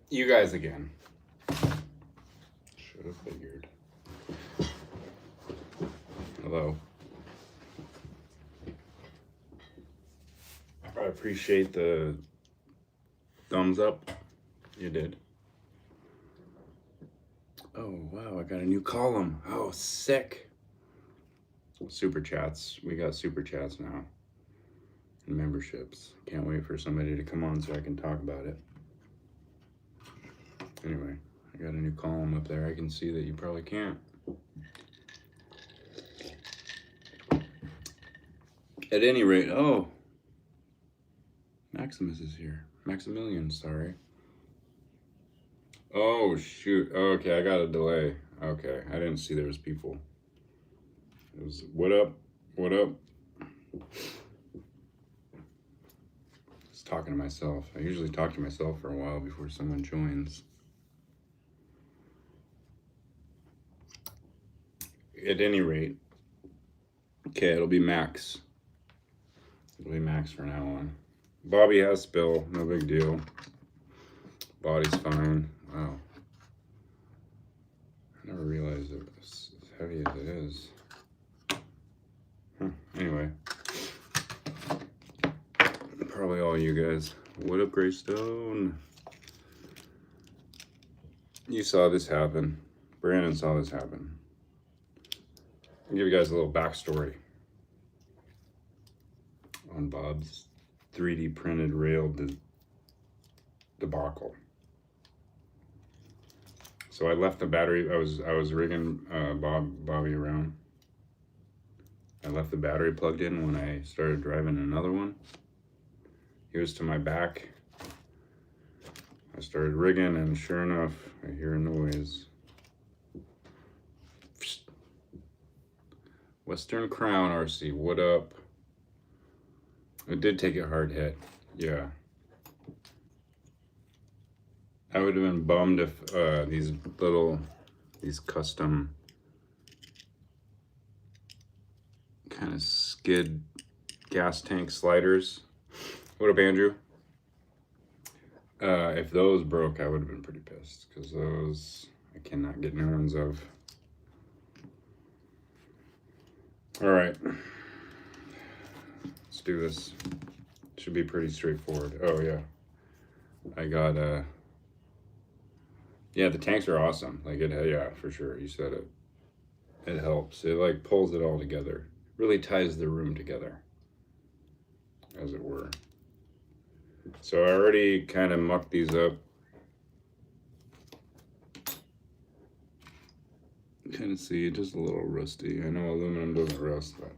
You guys again. Should have figured. Hello. I appreciate the thumbs up. You did. Oh, wow, I got a new column. Oh, sick. Super chats. We got super chats now. And memberships. Can't wait for somebody to come on so I can talk about it. Anyway, I got a new column up there. I can see that you probably can't. At any rate, oh, Maximus is here. Maximilian, sorry. Oh, shoot. Okay, I got a delay. Okay, I didn't see there was people. It was, what up? What up? Just talking to myself. I usually talk to myself for a while before someone joins. At any rate, okay, it'll be Max. It'll be Max from now on. Bobby has spill, no big deal. Body's fine. Wow. I never realized it was as heavy as it is. Huh. Anyway. Probably all you guys. What up, Greystone? You saw this happen. Brandon saw this happen. I'll give you guys a little backstory on Bob's 3D printed rail debacle. So I left the battery. I was rigging Bobby around. I left the battery plugged in when I started driving another one. He was to my back. I started rigging, and sure enough, I hear a noise. Western Crown RC, what up? It did take a hard hit, yeah. I would have been bummed if these custom kind of skid gas tank sliders. What up, Andrew? If those broke, I would have been pretty pissed, because those I cannot get new ones of. All right, let's do this. Should be pretty straightforward. Oh yeah, I got yeah, the tanks are awesome. Like yeah, for sure. You said it. It helps. It like pulls it all together. Really ties the room together, as it were. So I already kind of mucked these up. Kind of see, just a little rusty. I know aluminum doesn't rust, but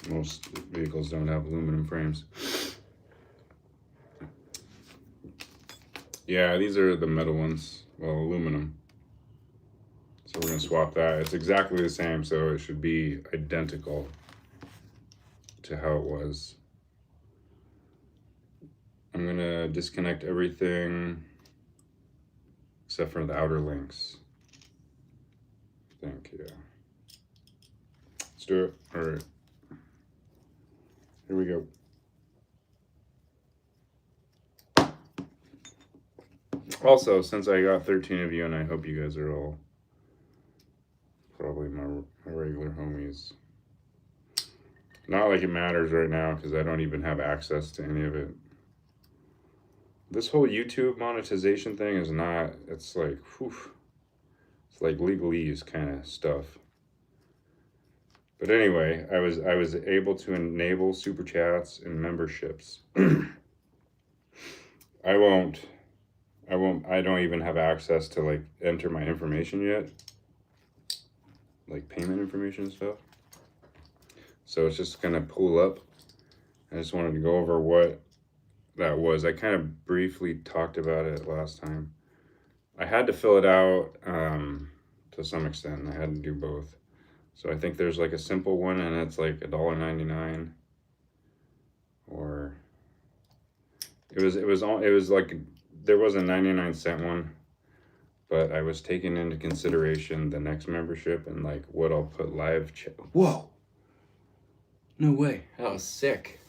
most vehicles don't have aluminum frames. Yeah, these are the metal ones. Well, aluminum. So we're gonna swap that. It's exactly the same, so it should be identical to how it was. I'm gonna disconnect everything except for the outer links. I think, yeah. Let's do it. All right. Here we go. Also, since I got 13 of you, and I hope you guys are all probably my regular homies. Not like it matters right now, because I don't even have access to any of it. This whole YouTube monetization thing is not, it's like, whew, it's like legalese kind of stuff. But anyway, I was able to enable super chats and memberships. I don't even have access to like enter my information yet. Like payment information and stuff. So it's just gonna pull up. I just wanted to go over what that was. I kind of briefly talked about it last time. I had to fill it out to some extent. I had to do both. So I think there's like a simple one, and it's like $1.99, or it was like there was a 99-cent one, but I was taking into consideration the next membership and like what I'll put live chat. Whoa! No way! That was sick.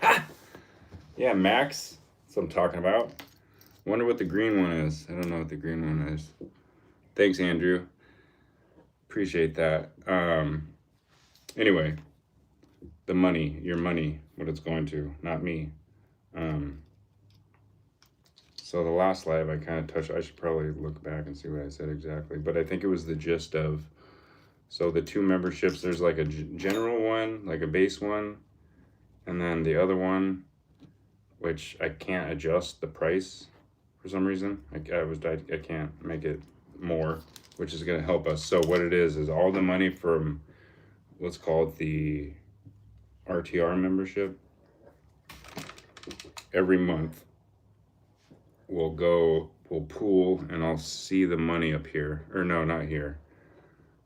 Ha! Yeah, Max. That's what I'm talking about. Wonder what the green one is. I don't know what the green one is. Thanks, Andrew. Appreciate that. Anyway, the money, your money, what it's going to, not me. So the last live I kind of touched, I should probably look back and see what I said exactly, but I think it was the gist of, so the 2 memberships, there's like a general one, like a base one, and then the other one, which I can't adjust the price for some reason. I can't make it more, which is going to help us. So what it is all the money from, let's call it the RTR membership, every month we'll pool, and I'll see the money up here. Or no, not here.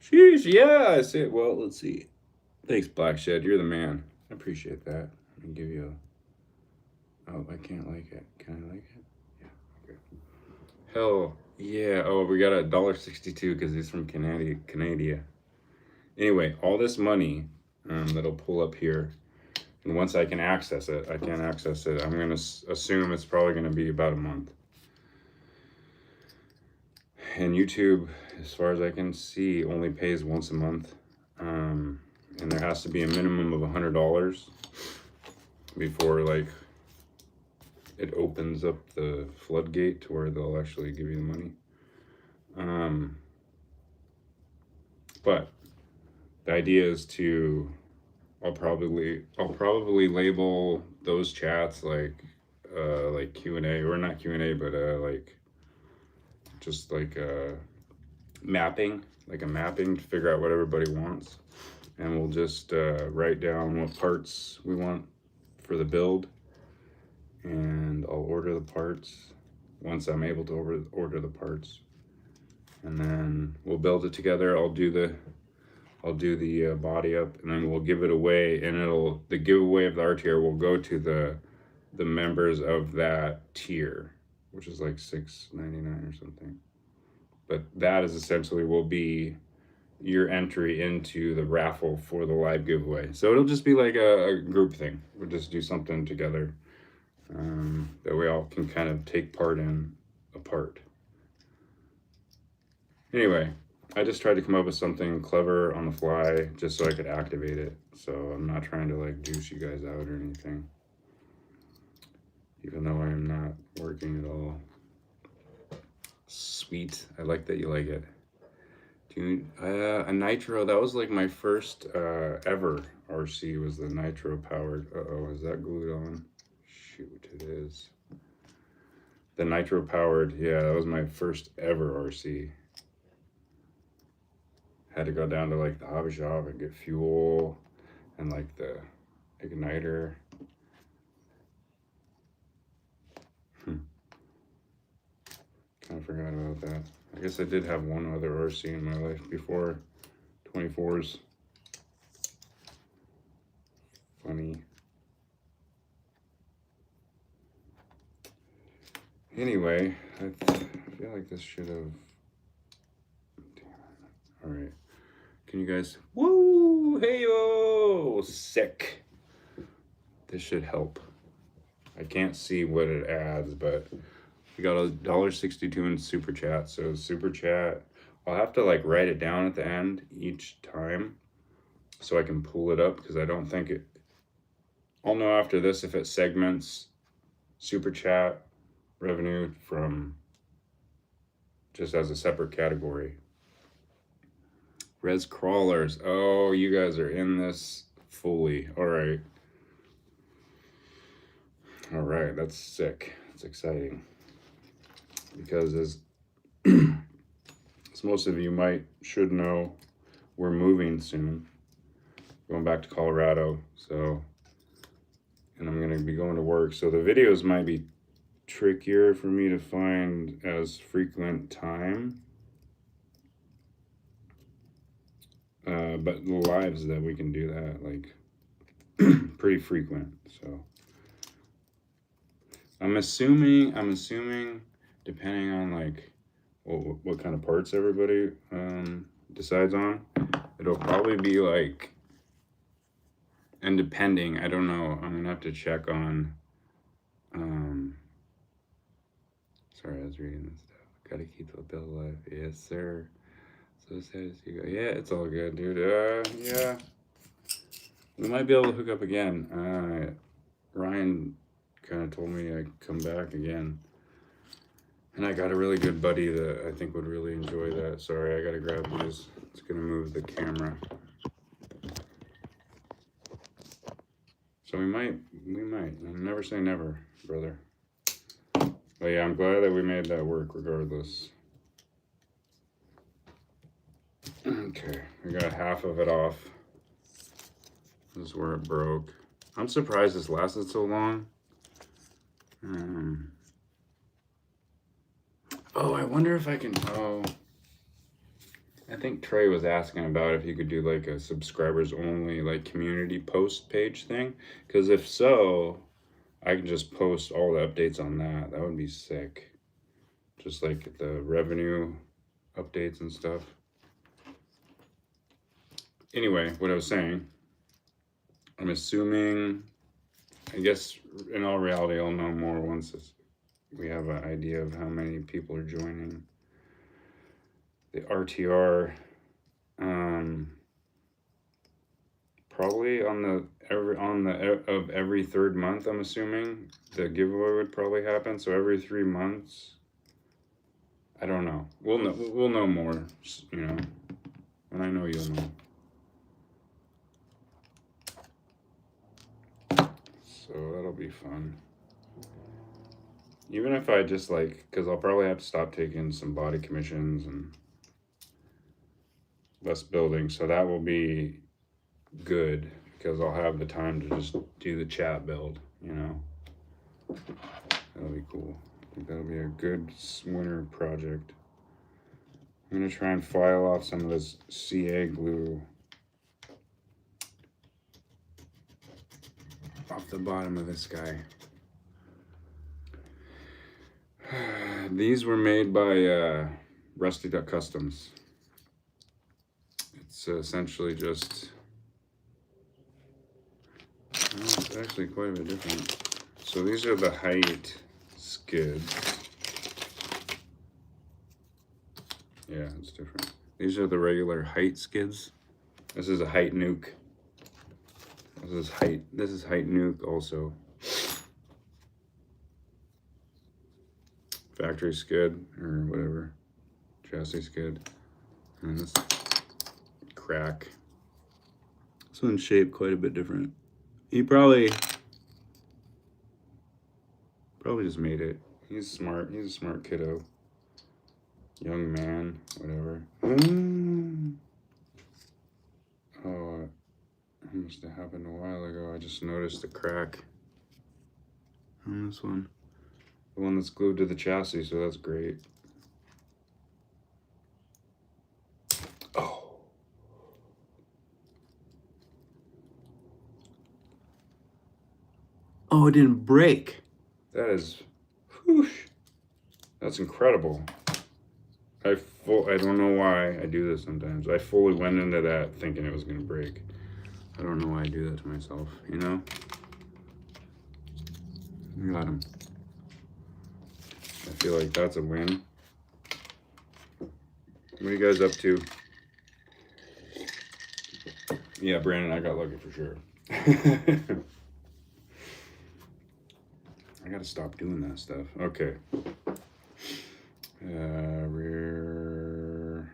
Sheesh, yeah, I see it. Well, let's see. Thanks, Black Shed. You're the man. I appreciate that. Let me give you a... Oh, I can't like it. Can I like it? Yeah, okay. Hell, yeah. Oh, we got $1.62 because he's from Canada. Anyway, all this money that'll pull up here, and once I can access it, I'm going to assume it's probably going to be about a month. And YouTube, as far as I can see, only pays once a month. And there has to be a minimum of $100 before, like, it opens up the floodgate to where they'll actually give you the money. But the idea is to, I'll probably label those chats like Q&A, or not Q&A, but like just like mapping, like a mapping to figure out what everybody wants, and we'll just write down what parts we want for the build, and I'll order the parts once I'm able to order the parts, and then we'll build it together. I'll do the body up, and then we'll give it away, and the giveaway of the RTR will go to the members of that tier, which is like $6.99 or something. But that is essentially will be your entry into the raffle for the live giveaway. So it'll just be like a group thing. We'll just do something together that we all can kind of take part in apart. Anyway, I just tried to come up with something clever on the fly just so I could activate it. So I'm not trying to like juice you guys out or anything, even though I am not working at all. Sweet. I like that you like it. Dude, a nitro, that was like my first ever RC, was the nitro powered. Uh-oh, is that glued on? Shoot, it is. The nitro powered, yeah, that was my first ever RC. Had to go down to like the hobby shop and get fuel and like the igniter. Kind of forgot about that. I guess I did have one other RC in my life before 24s. Funny. Anyway, I feel like this should have... Damn it. All right. Can you guys... Woo! Hey-o! Sick. This should help. I can't see what it adds, but we got $1.62 in super chat. So super chat, I'll have to like write it down at the end each time so I can pull it up, because I don't think it... I'll know after this if it segments super chat revenue from just as a separate category. Res crawlers. Oh, you guys are in this fully. All right. All right, that's sick. That's exciting. Because as most of you should know, we're moving soon. Going back to Colorado. So, and I'm going to be going to work. So the videos might be trickier for me to find as frequent time. But the lives that we can do that, like, pretty frequent. So I'm assuming, depending on like what kind of parts everybody decides on, it'll probably be like, and depending, I don't know, I'm gonna have to check on Sorry, I was reading this stuff. Gotta keep the bill alive. Yes, sir. So sad as you go. Yeah, it's all good, dude. Yeah. We might be able to hook up again. Ryan kind of told me I'd come back again. And I got a really good buddy that I think would really enjoy that. Sorry, I gotta grab these. It's gonna move the camera. So we might. Never say never, brother. But yeah, I'm glad that we made that work regardless. Okay, we got half of it off. This is where it broke. I'm surprised this lasted so long. Oh, I wonder if I can. Oh, I think Trey was asking about if you could do like a subscribers only like community post page thing. Because if so, I can just post all the updates on that. That would be sick. Just like the revenue updates and stuff. Anyway, what I was saying, I'm assuming, I guess in all reality, I'll know more once we have an idea of how many people are joining the RTR. Probably on every third month, I'm assuming the giveaway would probably happen. So every 3 months. I don't know. We'll know more, you know. And I know you'll know. So that'll be fun. Even if I just like, because I'll probably have to stop taking some body commissions and less building. So that will be good because I'll have the time to just do the chat build, you know. That'll be cool. I think that'll be a good winter project. I'm going to try and file off some of this CA glue off the bottom of this guy. These were made by Rusty Duck Customs. It's essentially just, it's actually quite a bit different. So these are the height skids. Yeah, it's different. These are the regular height skids. This is a height nuke. This is height nuke also. Factory skid or whatever. Chassis skid. And this crack. This one's shaped quite a bit different. He probably just made it. He's smart. He's a smart kiddo. Young man, whatever. Oh, it must have happened a while ago. I just noticed the crack on this one. The one that's glued to the chassis, so that's great. Oh. Oh, it didn't break. That is, whoosh. That's incredible. I don't know why I do this sometimes. I fully went into that thinking it was gonna break. I don't know why I do that to myself, you know? You got him. I feel like that's a win. What are you guys up to? Yeah, Brandon, I got lucky for sure. I gotta stop doing that stuff. Okay. Rear.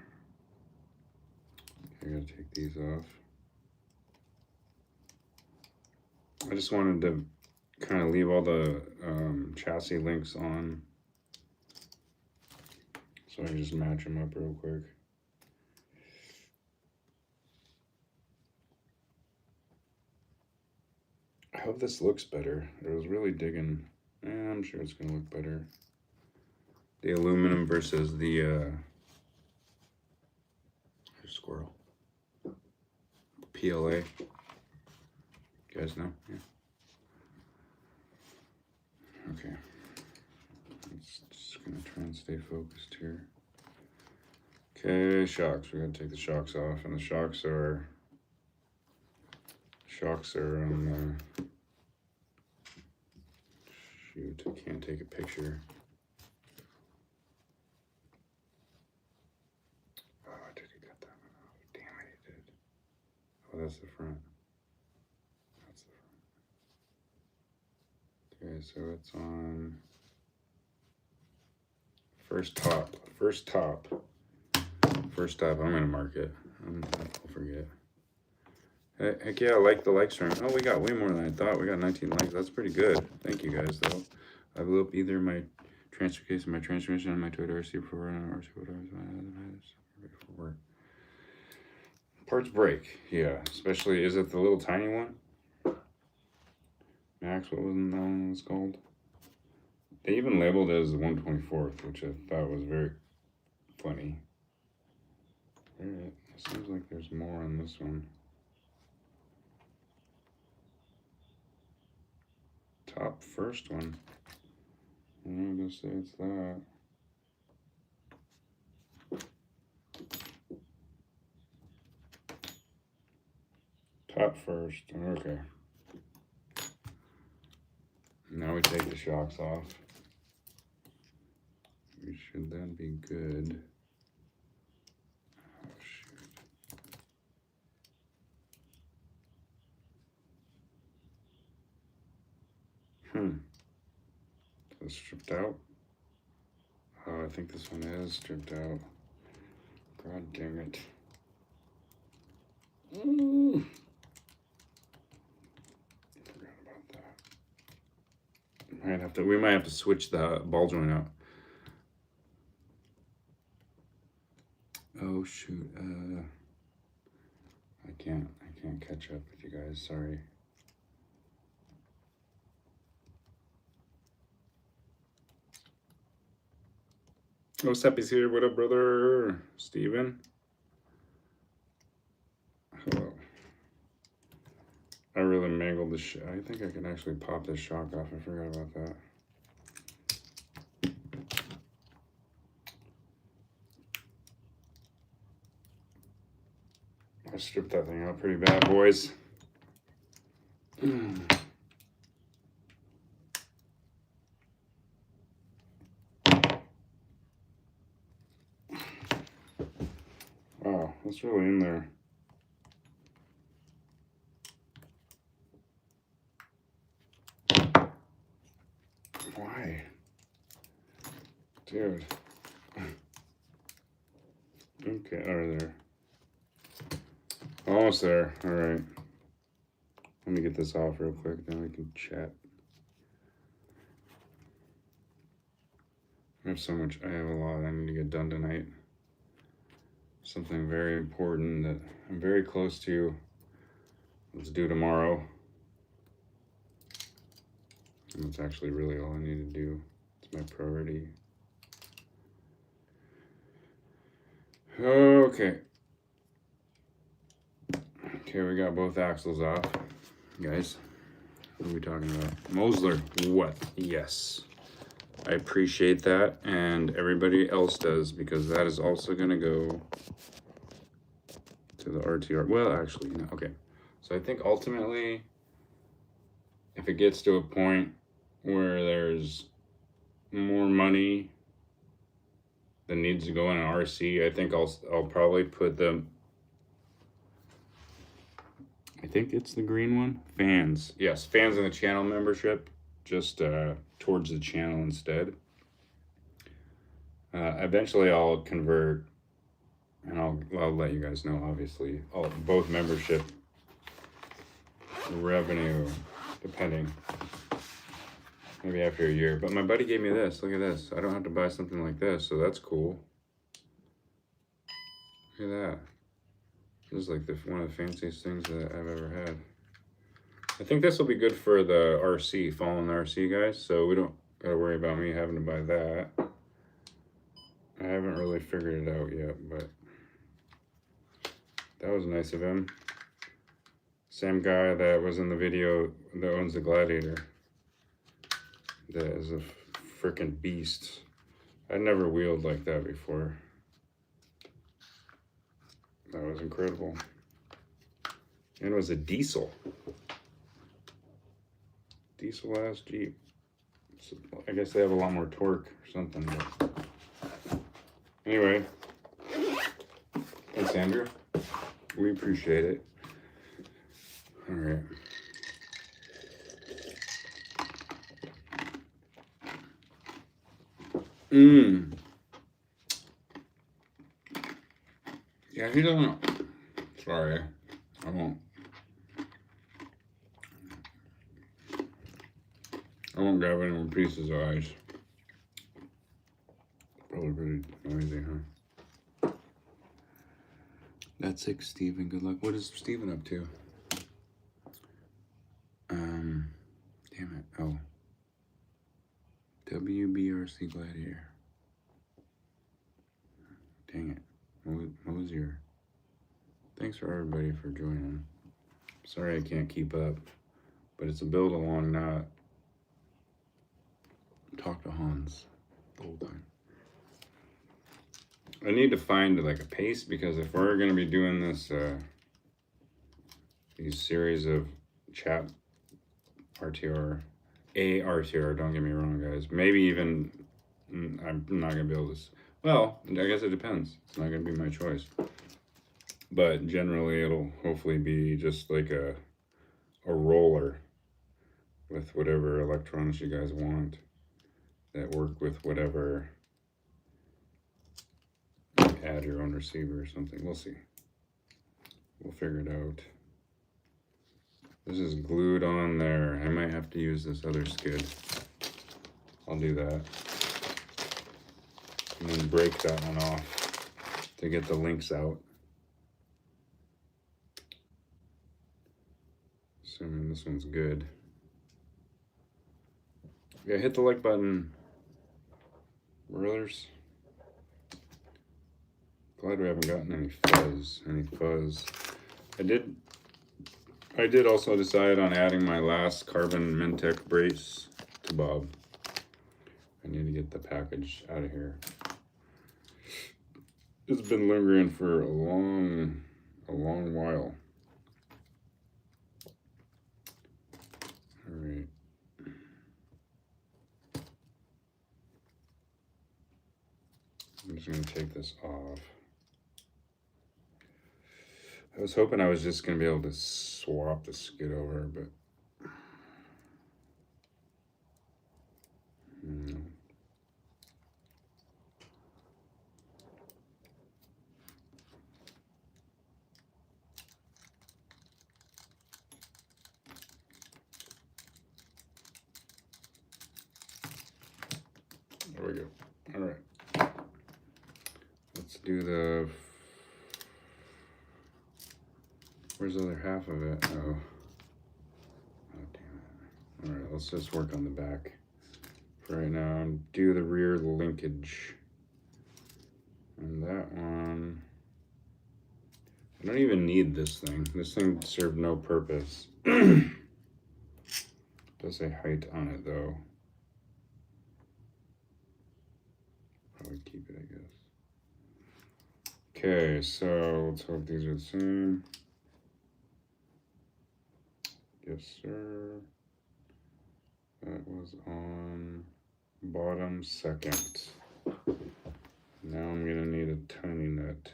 I gotta take these off. I just wanted to kind of leave all the chassis links on so I can just match them up real quick. I hope this looks better. I was really digging. I'm sure it's gonna look better. The aluminum versus the squirrel. PLA. You guys know? Yeah. Okay. Just gonna try and stay focused here. Okay, shocks. We gotta take the shocks off, and the shocks are on the, shoot, I can't take a picture. that's the front. That's the front. Okay, so it's on first top. I'm gonna mark it. I'll forget. Heck yeah, I like the likes from. Oh, we got way more than I thought. We got 19 likes. That's pretty good. Thank you guys, though. I blew up either my transfer case and my transmission and my Toyota RC for work. Parts break. Yeah, especially, is it the little tiny one? Max, what was that one was called? They even labeled it as the 124th, which I thought was very funny. It seems like there's more on this one. Top first one. I'm gonna say it's that. Top first. Okay. Now we take the shocks off. We should then be good. Oh, shoot. It's stripped out. Oh, I think this one is stripped out. God dang it. Forgot about that. We might have to switch the ball joint out. Oh shoot. I can't catch up with you guys, sorry. Oh, Seppy's here. What up, brother? Steven? Hello. I really mangled the I think I can actually pop this shock off. I forgot about that. I stripped that thing out pretty bad, boys. Wow, that's really in there. Why? Dude. Okay, over there. Almost there. All right. Let me get this off real quick, then we can chat. I have a lot I need to get done tonight. Something very important that I'm very close to. Let's do tomorrow. And that's actually really all I need to do. It's my priority. Okay. Okay, we got both axles off. Guys, what are we talking about? Mosler, what? Yes. I appreciate that, and everybody else does, because that is also going to go to the RTR. Well, actually, no. Okay. So I think ultimately, if it gets to a point where there's more money that needs to go in an RC, I think I'll probably put them. I think it's the green one. Fans. Yes, fans in the channel membership. Just towards the channel instead. Eventually I'll convert, and I'll let you guys know, obviously. Both membership revenue, depending. Maybe after a year. But my buddy gave me this. Look at this. I don't have to buy something like this, so that's cool. Look at that. This is like one of the fanciest things that I've ever had. I think this will be good for the RC, fallen RC guys, so we don't gotta worry about me having to buy that. I haven't really figured it out yet, but that was nice of him. Same guy that was in the video that owns the Gladiator. That is a freaking beast. I'd never wheeled like that before. That was incredible. And it was a diesel. Diesel ass Jeep. So I guess they have a lot more torque or something. But anyway, thanks, Andrew. We appreciate it. All right. Yeah, he doesn't. Sorry, I won't. I won't grab any more pieces of ice. Probably pretty noisy, huh? That's it, Steven. Good luck. What is Steven up to? Damn it. Oh. WBRC Gladiator. Dang it. Mosier. Thanks for everybody for joining. Sorry I can't keep up, but it's a build along, not talk to Hans the whole time. I need to find like a pace, because if we're going to be doing this, these series of chat RTR, RTR, don't get me wrong, guys. Maybe even, I'm not going to be able to, well, I guess it depends. It's not going to be my choice. But generally, it'll hopefully be just like a roller with whatever electronics you guys want that work with whatever. Add your own receiver or something. We'll see. We'll figure it out. This is glued on there. I might have to use this other skid. I'll do that. And then break that one off to get the links out. Assuming this one's good. Yeah, hit the like button, brothers. Glad we haven't gotten any fuzz. I did also decide on adding my last carbon Mentec brace to Bob. I need to get the package out of here. It's been lingering for a long while. All right. I'm just gonna take this off. I was hoping I was just going to be able to swap the skid over, but no. There we go. All right. Let's do the... Where's the other half of it? Oh, damn it. All right, let's just work on the back for right now and do the rear linkage. And that one, I don't even need this thing. This thing served no purpose. It does say height on it though. Probably keep it, I guess. Okay, so let's hope these are the same. Yes, sir. That was on bottom second. Now I'm gonna need a tiny nut.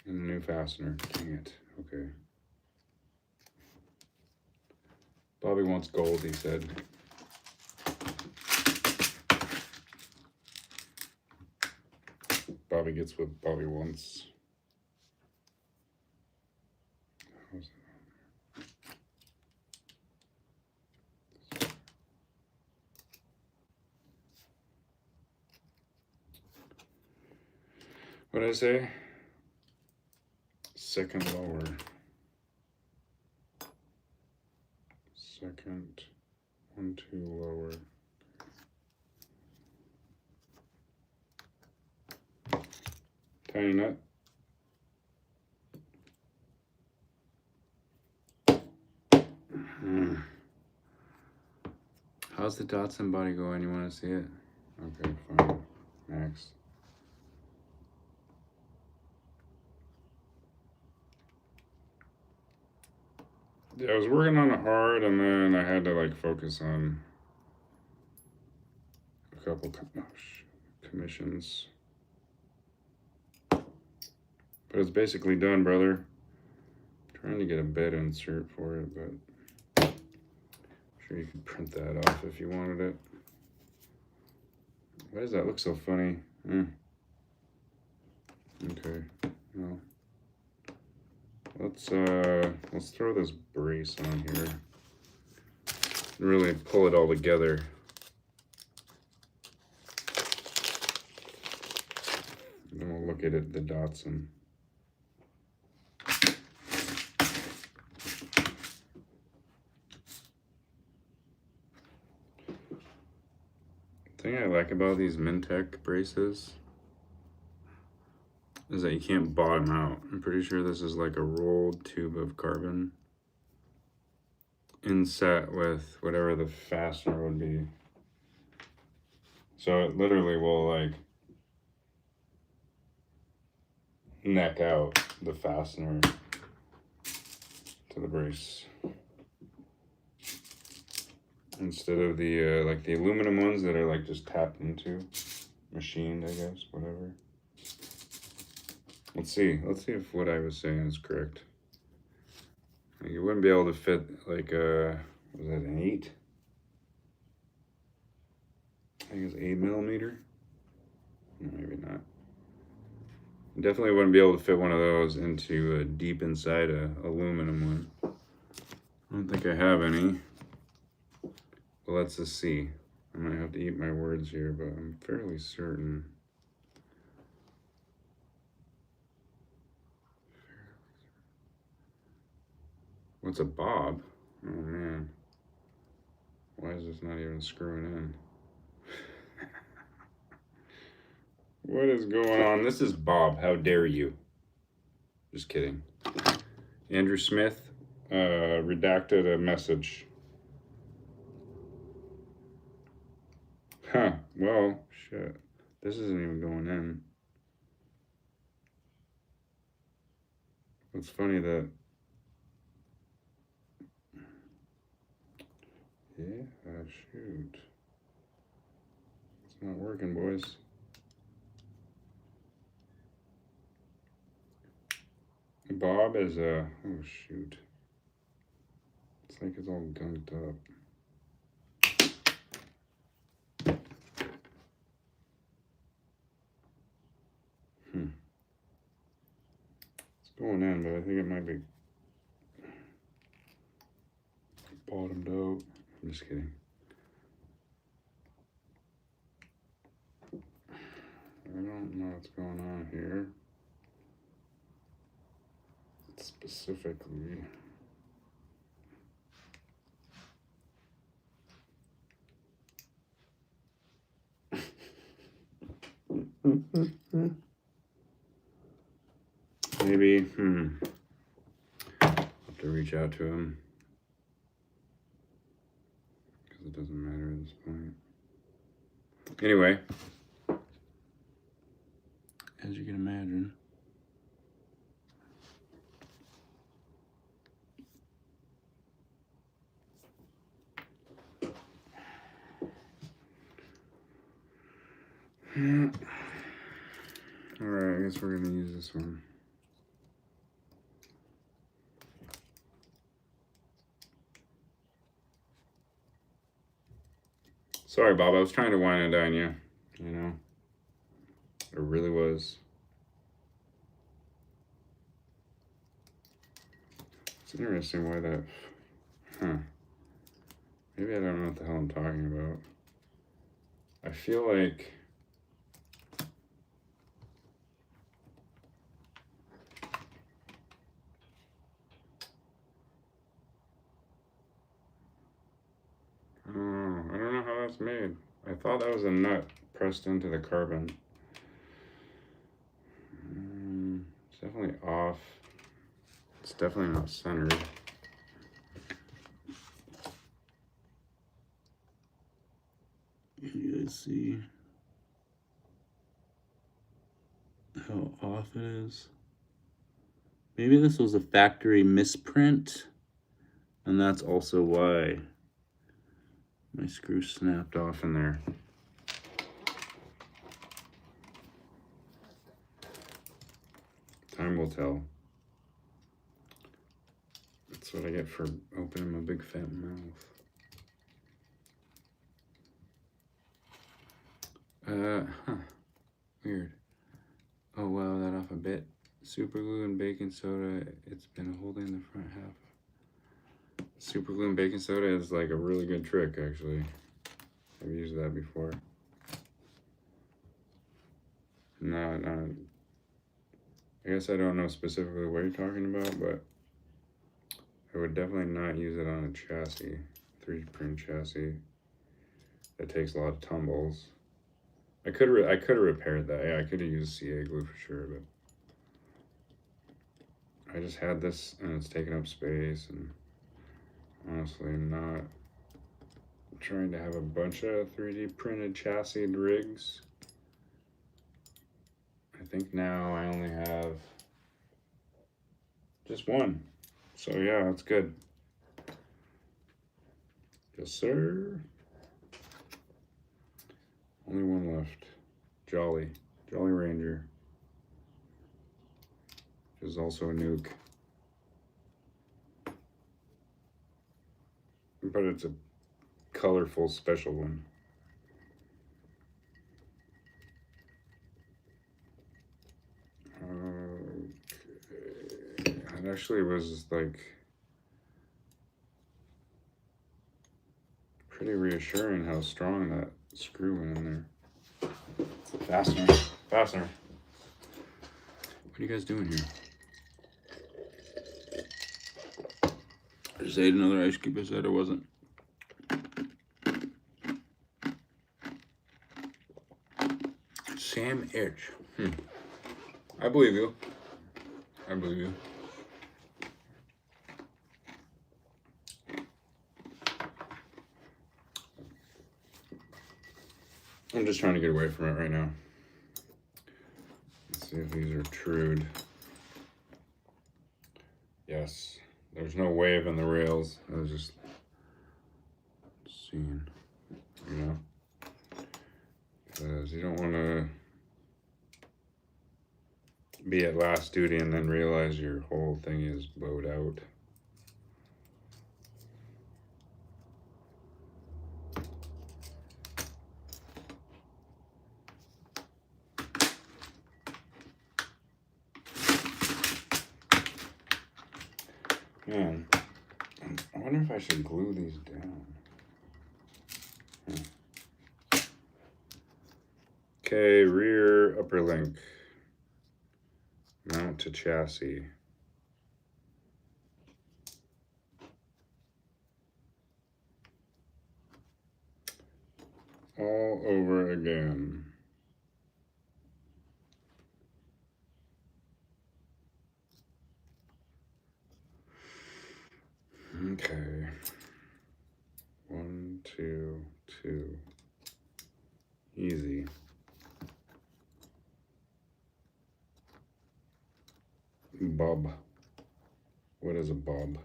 And a new fastener. Dang it. Okay. Bobby wants gold, he said. Bobby gets what Bobby wants. What did I say? Second lower. Second, 1, 2 lower. Tiny nut. How's the Dotson body going? You want to see it? Okay, fine. Next. Yeah, I was working on it hard, and then I had to like focus on a couple commissions. But it's basically done, brother. I'm trying to get a bed insert for it, but I'm sure you could print that off if you wanted it. Why does that look so funny? Okay, well, let's throw this brace on here. Really pull it all together. And then we'll look at it, the dots, and the thing I like about these Mintech braces is that you can't bottom out. I'm pretty sure this is like a rolled tube of carbon inset with whatever the fastener would be. So it literally will like neck out the fastener to the brace instead of the like the aluminum ones that are like just tapped into, machined, I guess, whatever. Let's see if what I was saying is correct. Like you wouldn't be able to fit like was that an 8? I think it's 8mm. Maybe not. Definitely wouldn't be able to fit one of those into deep inside a aluminum one. I don't think I have any. Well, let's just see. I might have to eat my words here, but I'm fairly certain. What's a bob? Oh man. Why is this not even screwing in? What is going on? This is Bob. How dare you? Just kidding. Andrew Smith redacted a message. Huh. Well, shit. This isn't even going in. It's funny that... Yeah, shoot. It's not working, boys. Bob is oh shoot. It's like it's all gunked up. It's going in, but I think it might be bottomed out. I'm just kidding. I don't know what's going on here. Specifically. Maybe, I'll have to reach out to him. Because it doesn't matter at this point. Anyway, as you can imagine, alright, I guess we're gonna use this one. Sorry, Bob, I was trying to wine and dine you, you know. It really was. It's interesting why that, maybe I don't know what the hell I'm talking about. I feel like I don't know how that's made. I thought that was a nut pressed into the carbon. It's definitely off. It's definitely not centered. You guys see how off it is? Maybe this was a factory misprint, and that's also why my screw snapped off in there. Time will will tell. That's what I get for opening my big fat mouth. Weird. Oh wow, that off a bit. Super glue and baking soda, it's been holding the front half. Super glue and baking soda is like a really good trick, actually. I've used that before. No, I guess I don't know specifically what you're talking about, but I would definitely not use it on a chassis, 3D print chassis. That takes a lot of tumbles. I could have repaired that. Yeah, I could have used CA glue for sure, but I just had this and it's taking up space, and honestly, I'm not trying to have a bunch of 3D printed chassis rigs. I think now I only have just one. So yeah, that's good. Yes, sir. Only one left. Jolly Ranger. Which is also a nuke. But it's a colorful special one. Okay. It actually was like pretty reassuring how strong that screw went in there. Fastener. What are you guys doing here? I just ate another ice cube. I said I wasn't. Sam Itch. I believe you. I'm just trying to get away from it right now. Let's see if these are trued. Yes. There's no wave in the rails. I was just seeing, you know, because you don't want to be at last duty and then realize your whole thing is bowed out. Man, I wonder if I should glue these down. Okay, rear upper link. Mount to chassis. All over again. Okay. 1, 2, 2. Easy. Bob. What is a bob?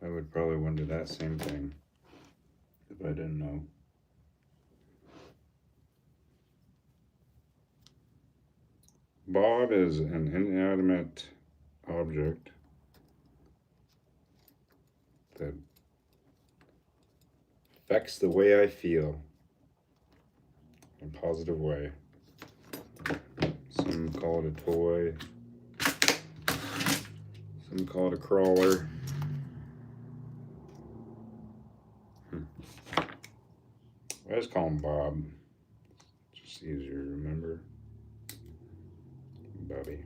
I would probably wonder that same thing if I didn't know. Bob is an inanimate object that affects the way I feel in a positive way. Some call it a toy. Some call it a crawler. I just call him Bob. It's just easier to remember. Bobby.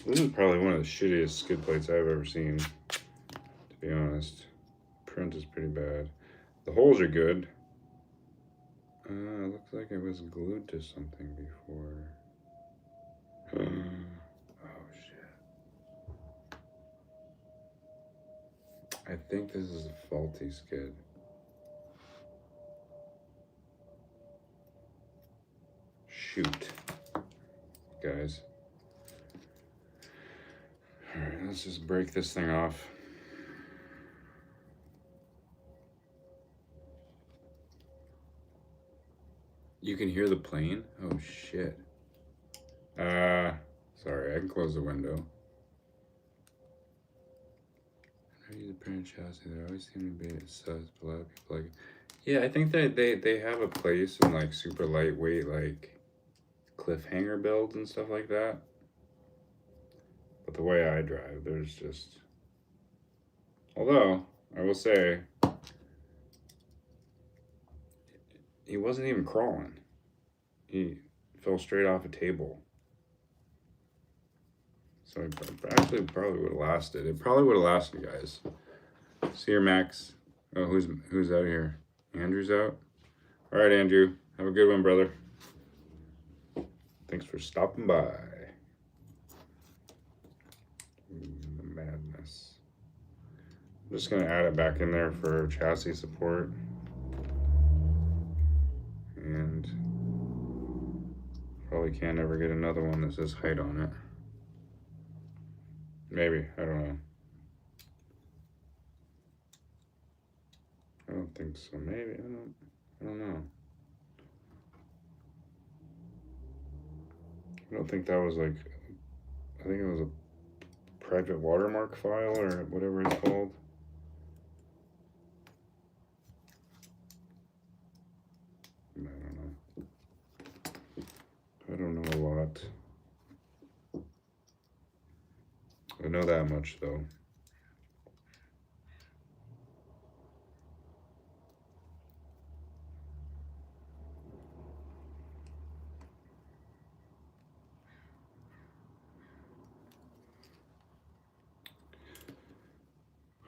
This is probably one of the shittiest skid plates I've ever seen, to be honest. Print is pretty bad. The holes are good. It looks like it was glued to something before. Oh shit. I think this is a faulty skid. Shoot. Guys. Alright, let's just break this thing off. You can hear the plane? Oh shit. Sorry, I can close the window. I use the parent chassis. There always seem to be sus, but a lot of people like. Yeah, I think that they have a place in like super lightweight like cliffhanger builds and stuff like that. But the way I drive, there's just. Although I will say, he wasn't even crawling. He fell straight off a table. So it actually probably would have lasted. It probably would have lasted, guys. See you, Max. Oh, who's out here? Andrew's out. All right, Andrew. Have a good one, brother. Thanks for stopping by. The madness. I'm just gonna add it back in there for chassis support. And probably can't ever get another one that says height on it. Maybe, I don't know. I don't think so. Maybe, I don't know. I don't think that was like, I think it was a private watermark file or whatever it's called. I don't know a lot. I know that much though.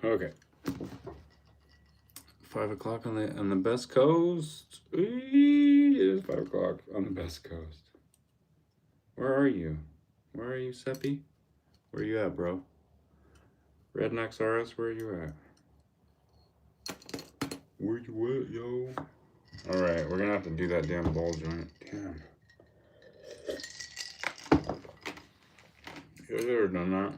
Okay. 5 o'clock on the best coast. It is 5 o'clock on the best coast. Where are you? Where are you, Seppi? Where you at, bro? Rednecks RS, where are you at? Where you at, yo? Alright, we're gonna have to do that damn ball joint. Damn. You guys ever done that?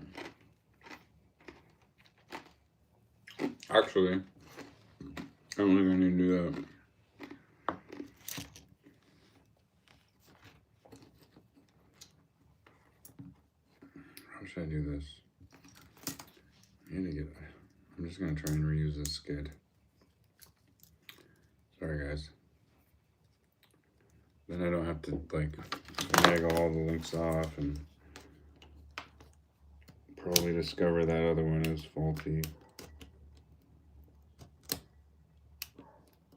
Actually, I don't think I need to do that. How should I do this? I need to get. I'm just gonna try and reuse this skid. Sorry, guys. Then I don't have to like snag all the links off and probably discover that other one is faulty.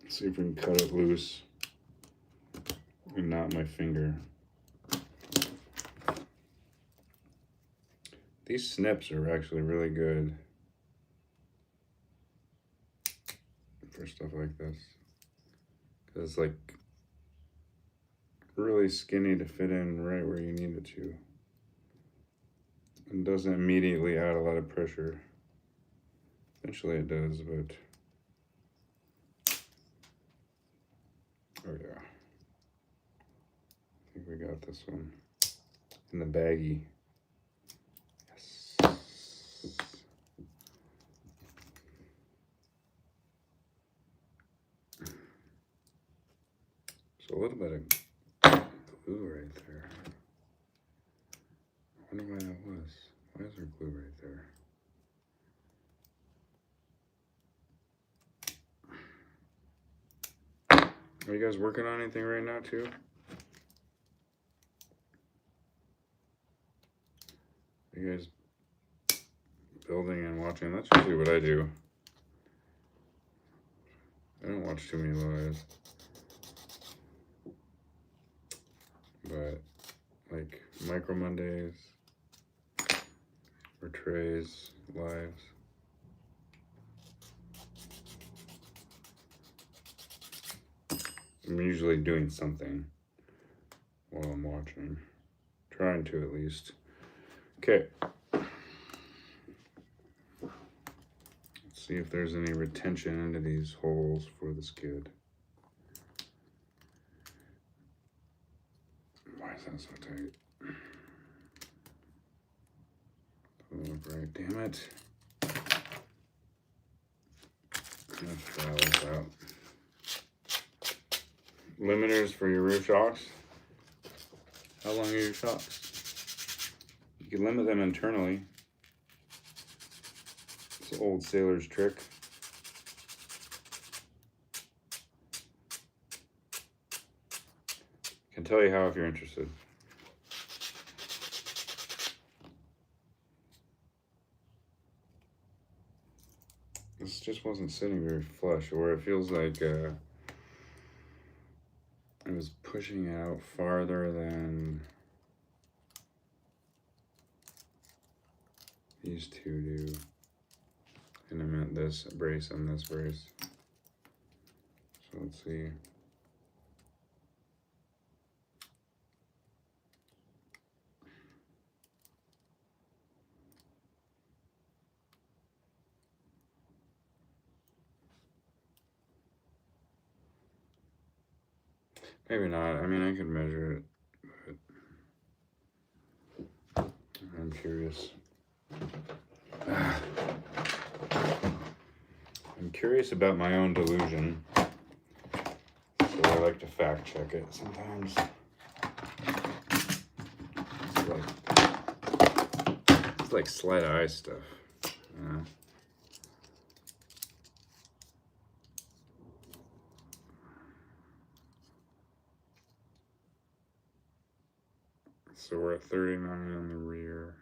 See if we can cut it loose and not my finger. These snips are actually really good for stuff like this. Because it's like really skinny to fit in right where you need it to. And doesn't immediately add a lot of pressure. Eventually it does, but oh yeah. I think we got this one in the baggie. Yes. So a little bit of glue right there. I wonder why that was. Why is there glue right there? Are you guys working on anything right now too? Are you guys building and watching? That's usually what I do. I don't watch too many lives. But like Micro Mondays or Trey's lives. I'm usually doing something while I'm watching. Trying to at least. Okay. Let's see if there's any retention into these holes for the skid. Why is that so tight? Doesn't look right, damn it. Let's try this out. limiters for your roof shocks. How long are your shocks? You can limit them internally. It's an old sailor's trick. I can tell you how if you're interested. This just wasn't sitting very flush, or it feels like it was pushing out farther than these two do. And I meant this brace and this brace. So let's see. Maybe not. I mean, I could measure it, but I'm curious. I'm curious about my own delusion, so I like to fact check it sometimes. It's like slight eye stuff, you know? So we're at 39 on the rear.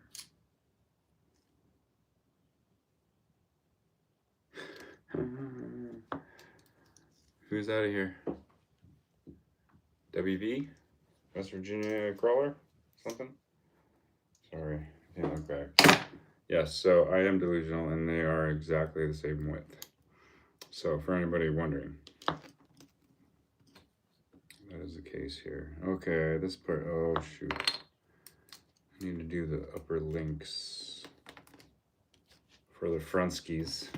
Who's out of here? WV? West Virginia crawler? Something? Sorry, I can't look back. Yes, so I am delusional and they are exactly the same width. So for anybody wondering, that is the case here. Okay, this part, oh shoot. I need to do the upper links for the front skis.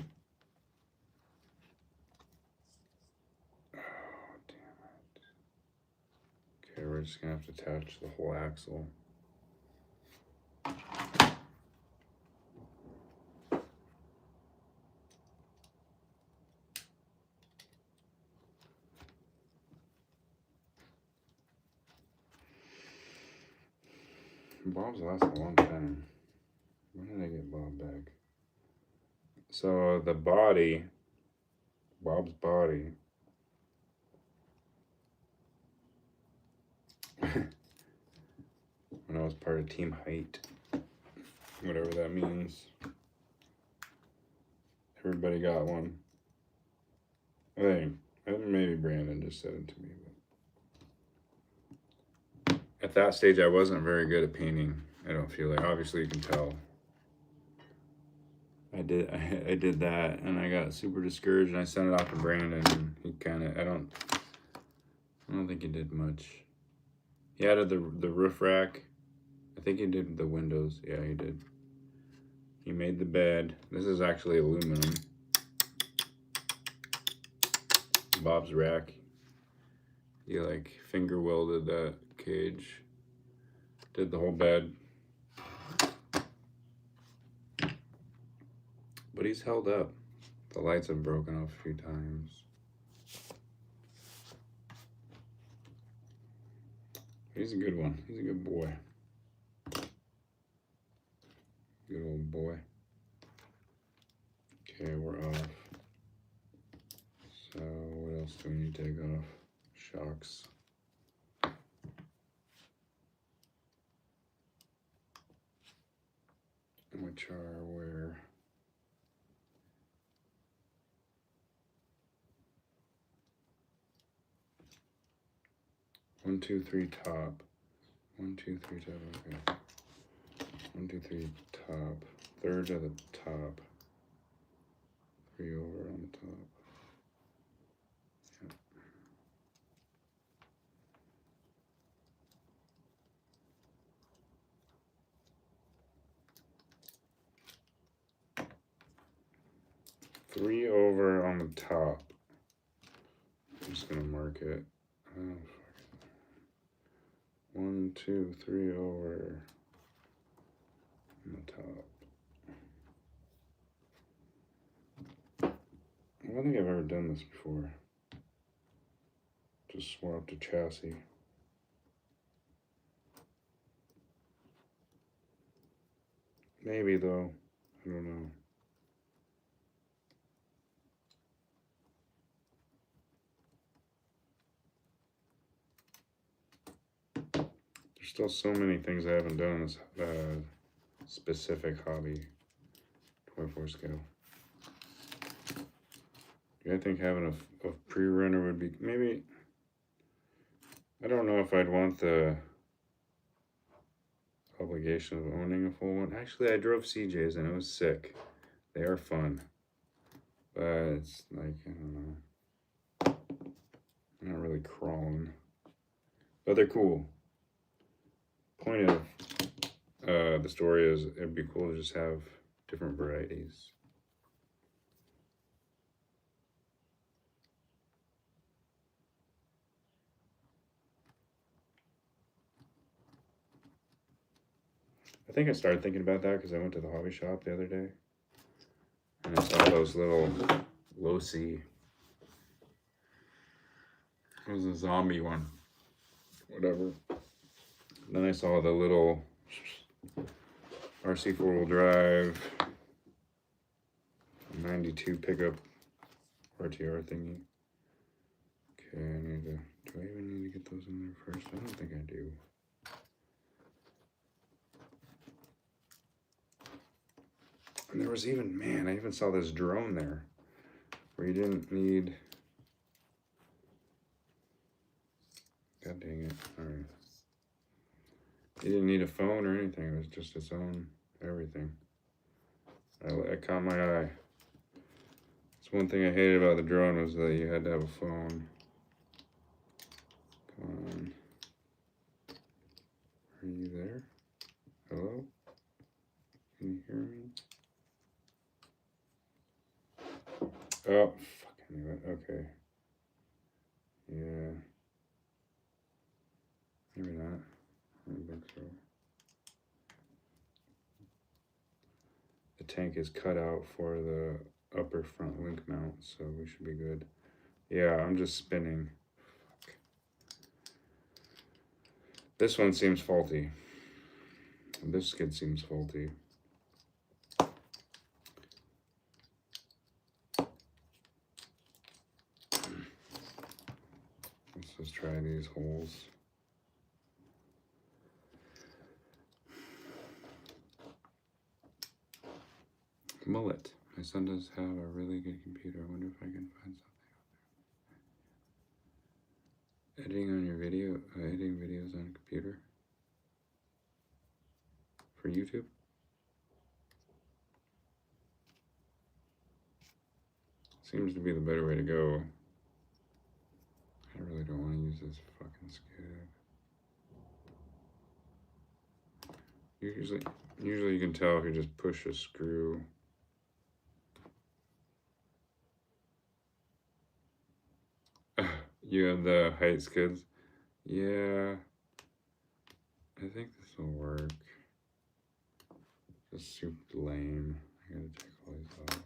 Oh, damn it. Okay, we're just gonna have to attach the whole axle. Bob's lasted a long time. When did I get Bob back? So the body, Bob's body, when I was part of Team Height, whatever that means. Everybody got one. I think maybe Brandon just said it to me. But at that stage, I wasn't very good at painting. I don't feel like. Obviously, you can tell. I did that, and I got super discouraged, and I sent it off to Brandon. And he kind of, I don't think he did much. He added the roof rack. I think he did the windows. Yeah, he did. He made the bed. This is actually aluminum. Bob's rack. He like finger welded that cage. Did the whole bed. But he's held up. The lights have broken off a few times. He's a good one. He's a good boy. Good old boy. Okay, we're off. So what else do we need to take off? Shocks. Which are where? One, two, three, top. 1, 2, 3, top. Okay. 1, 2, 3, top. Third at the top. 3 over on the top. Yep. 3 over on the top. I'm just gonna mark it. Oh, 1, 2, 3 over on the top. I don't think I've ever done this before. Just swap the chassis. Maybe though, I don't know. There's still so many things I haven't done in this specific hobby. 24 scale. I think having a pre-runner would be, maybe, I don't know if I'd want the obligation of owning a full one. Actually, I drove CJs and it was sick. They are fun. But it's like, I don't know. I'm not really crawling. But they're cool. Point of the story is it'd be cool to just have different varieties. I think I started thinking about that because I went to the hobby shop the other day and I saw those little low-C. It was a zombie one. Whatever. And then I saw the little RC four-wheel drive 92 pickup RTR thingy. Okay, I need to, do I even need to get those in there first? I don't think I do. And there was even, man, I even saw this drone there where you didn't need, god dang it, all right. You didn't need a phone or anything, it was just its own everything. It caught my eye. That's one thing I hated about the drone was that you had to have a phone. Come on. Are you there? Hello? Can you hear me? Oh, fuck, I knew it. Okay. Yeah. Maybe not. I don't think so. The tank is cut out for the upper front link mount, so we should be good. Yeah, I'm just spinning. Fuck. This one seems faulty. This skid seems faulty. Let's just try these holes. Mullet. My son does have a really good computer. I wonder if I can find something. Editing on your video, editing videos on a computer for YouTube. Seems to be the better way to go. I really don't want to use this fucking skid. Usually you can tell if you just push a screw. You have the height skids? Yeah. I think this will work. Just super lame. I gotta take all these off.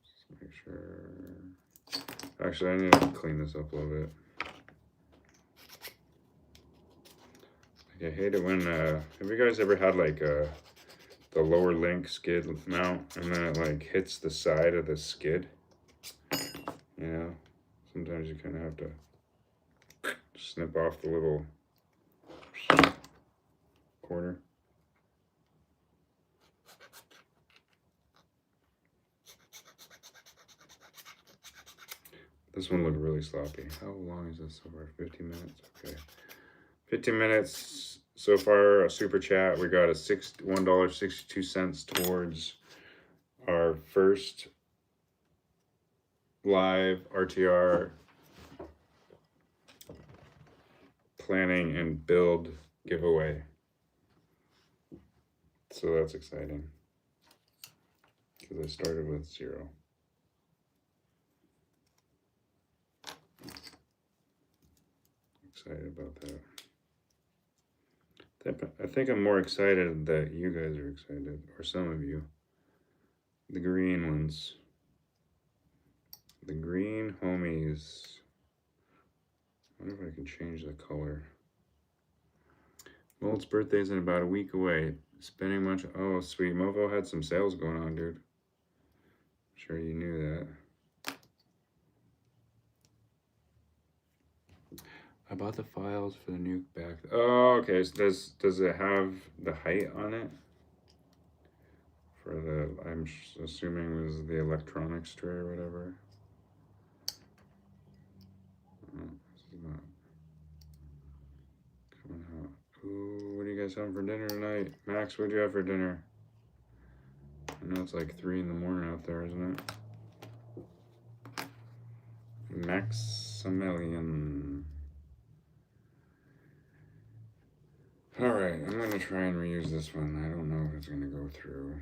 Just make sure. Actually, I need to clean this up a little bit. Like, I hate it when, have you guys ever had like the lower link skid mount and then it like hits the side of the skid? You know, sometimes you kind of have to snip off the little corner. This one looked really sloppy. How long is this so far? 15 minutes? Okay. 15 minutes so far. A super chat. We got a $1.62 towards our first live RTR planning and build giveaway. So that's exciting. Because I started with 0. Excited about that. I think I'm more excited that you guys are excited, or some of you. The green ones. The green homies. I wonder if I can change the color. Molt's birthday's in about a week away. Spending much. Oh, sweet. Mofo had some sales going on, dude. I'm sure you knew that. I bought the files for the nuke back. Oh, okay. So does it have the height on it? For the, I'm assuming was the electronics tray or whatever. Oh, this is not coming out. Ooh, what are you guys having for dinner tonight? Max, what'd you have for dinner? I know it's like 3 in the morning out there, isn't it? Maximilian. Alright, I'm gonna try and reuse this one. I don't know if it's gonna go through.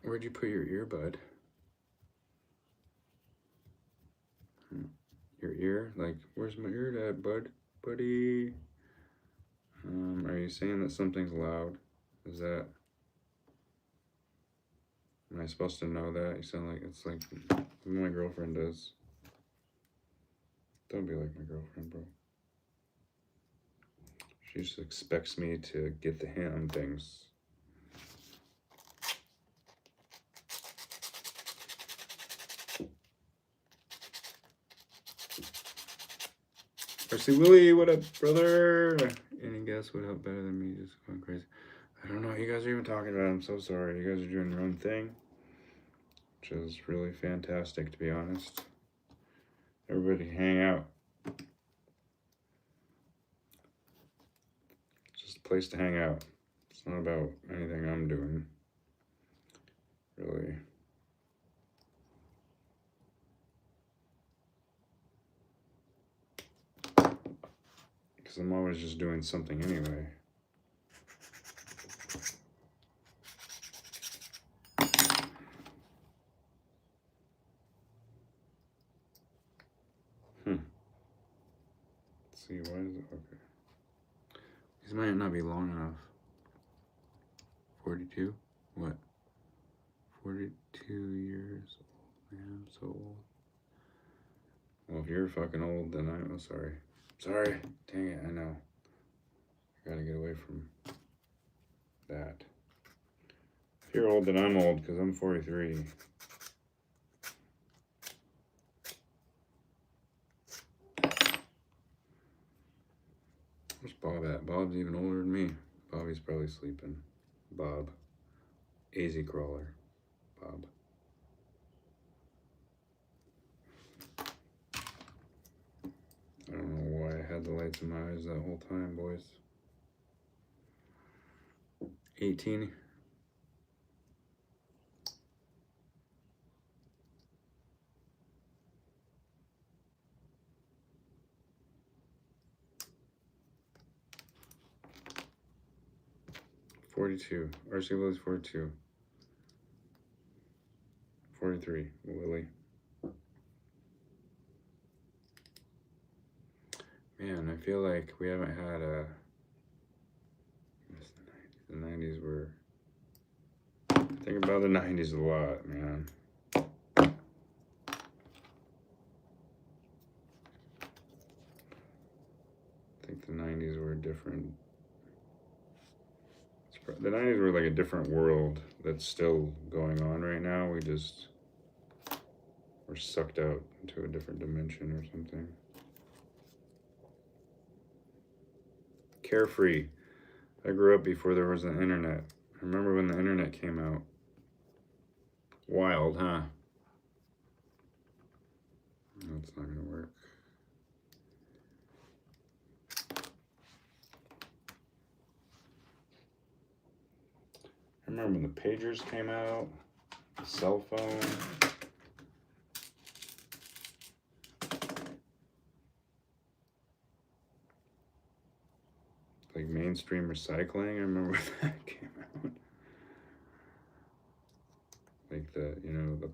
Where'd you put your earbud? Your ear? Like, where's my ear at, buddy? Are you saying that something's loud? Is that... Am I supposed to know that? You sound like it's like my girlfriend does. Don't be like my girlfriend, bro. She just expects me to get the hint on things. RC Willie, what up, brother? Any guess would help better than me just going crazy? I don't know what you guys are even talking about. I'm so sorry. You guys are doing your own thing, which is really fantastic, to be honest. Everybody hang out. It's just a place to hang out. It's not about anything I'm doing, really. Because I'm always just doing something anyway. Let's see, why is it? Okay. These might not be long enough. 42? What? 42 years old. Man, I'm so old. Well, if you're fucking old, then I'm sorry. Sorry. Dang it, I know. I gotta get away from that. If you're old, then I'm old, because I'm 43. Where's Bob at? Bob's even older than me. Bobby's probably sleeping. Bob. Easy crawler. Bob. I don't know why I had the lights in my eyes that whole time, boys. 18. $42. RC Willie's 42. 43. Willie. Man, I feel like we haven't had a... The 90s were... I think about the 90s a lot, man. I think the 90s were different. The 90s were like a different world that's still going on right now. We just were sucked out into a different dimension or something. Carefree. I grew up before there was the internet. I remember when the internet came out. Wild, huh? No, it's not gonna work. I remember when the pagers came out, the cell phone. mainstream recycling. I remember when that came out. Like the, you know, the,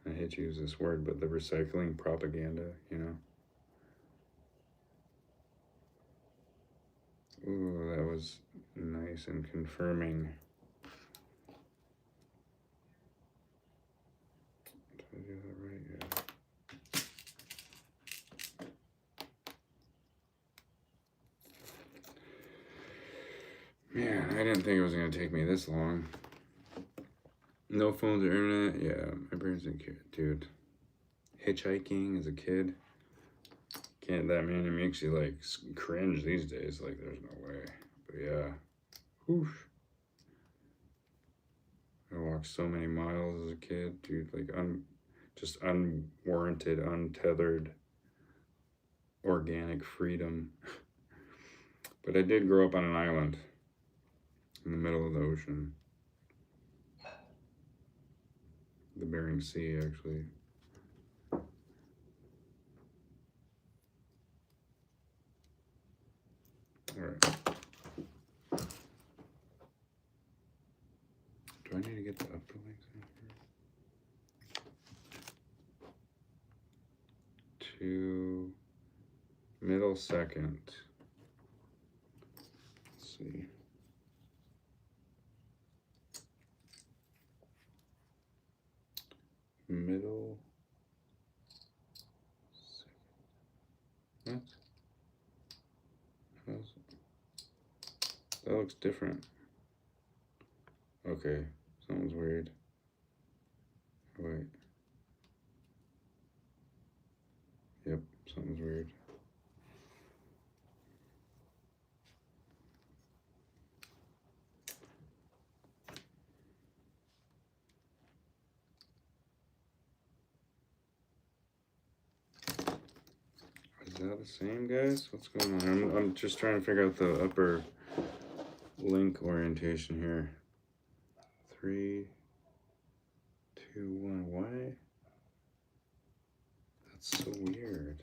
I hate to use this word, but the recycling propaganda, you know. Ooh, that was nice and confirming. Did I do that right? Yeah. Man, I didn't think it was going to take me this long. No phones or internet. Yeah, my brain's in kid, dude. Hitchhiking as a kid. Can't that, man, it makes you like cringe these days. Like, there's no way. But yeah. Whoosh. I walked so many miles as a kid, dude. Like, just unwarranted, untethered, organic freedom. But I did grow up on an island in the middle of the ocean. The Bering Sea, actually. All right. Do I need to get the upper links in here? To middle second. Let's see. Middle second. What? That looks different. Okay, something's weird. Wait. Yep, something's weird. Is that the same, guys? What's going on? I'm just trying to figure out the upper link orientation here. 3, 2, 1. Why? That's so weird.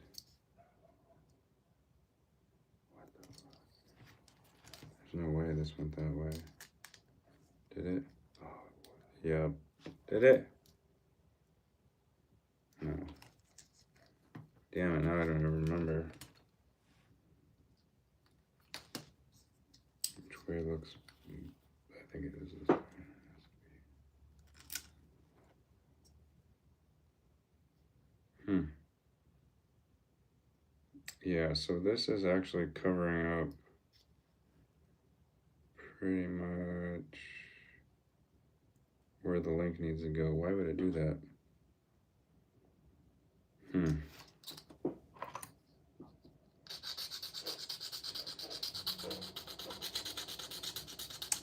What the fuck? There's no way this went that way. Did it? Oh, yeah. Did it? No. Damn it, now I don't even remember. Which way looks... I think it is this way. Yeah, so this is actually covering up pretty much where the link needs to go. Why would it do that?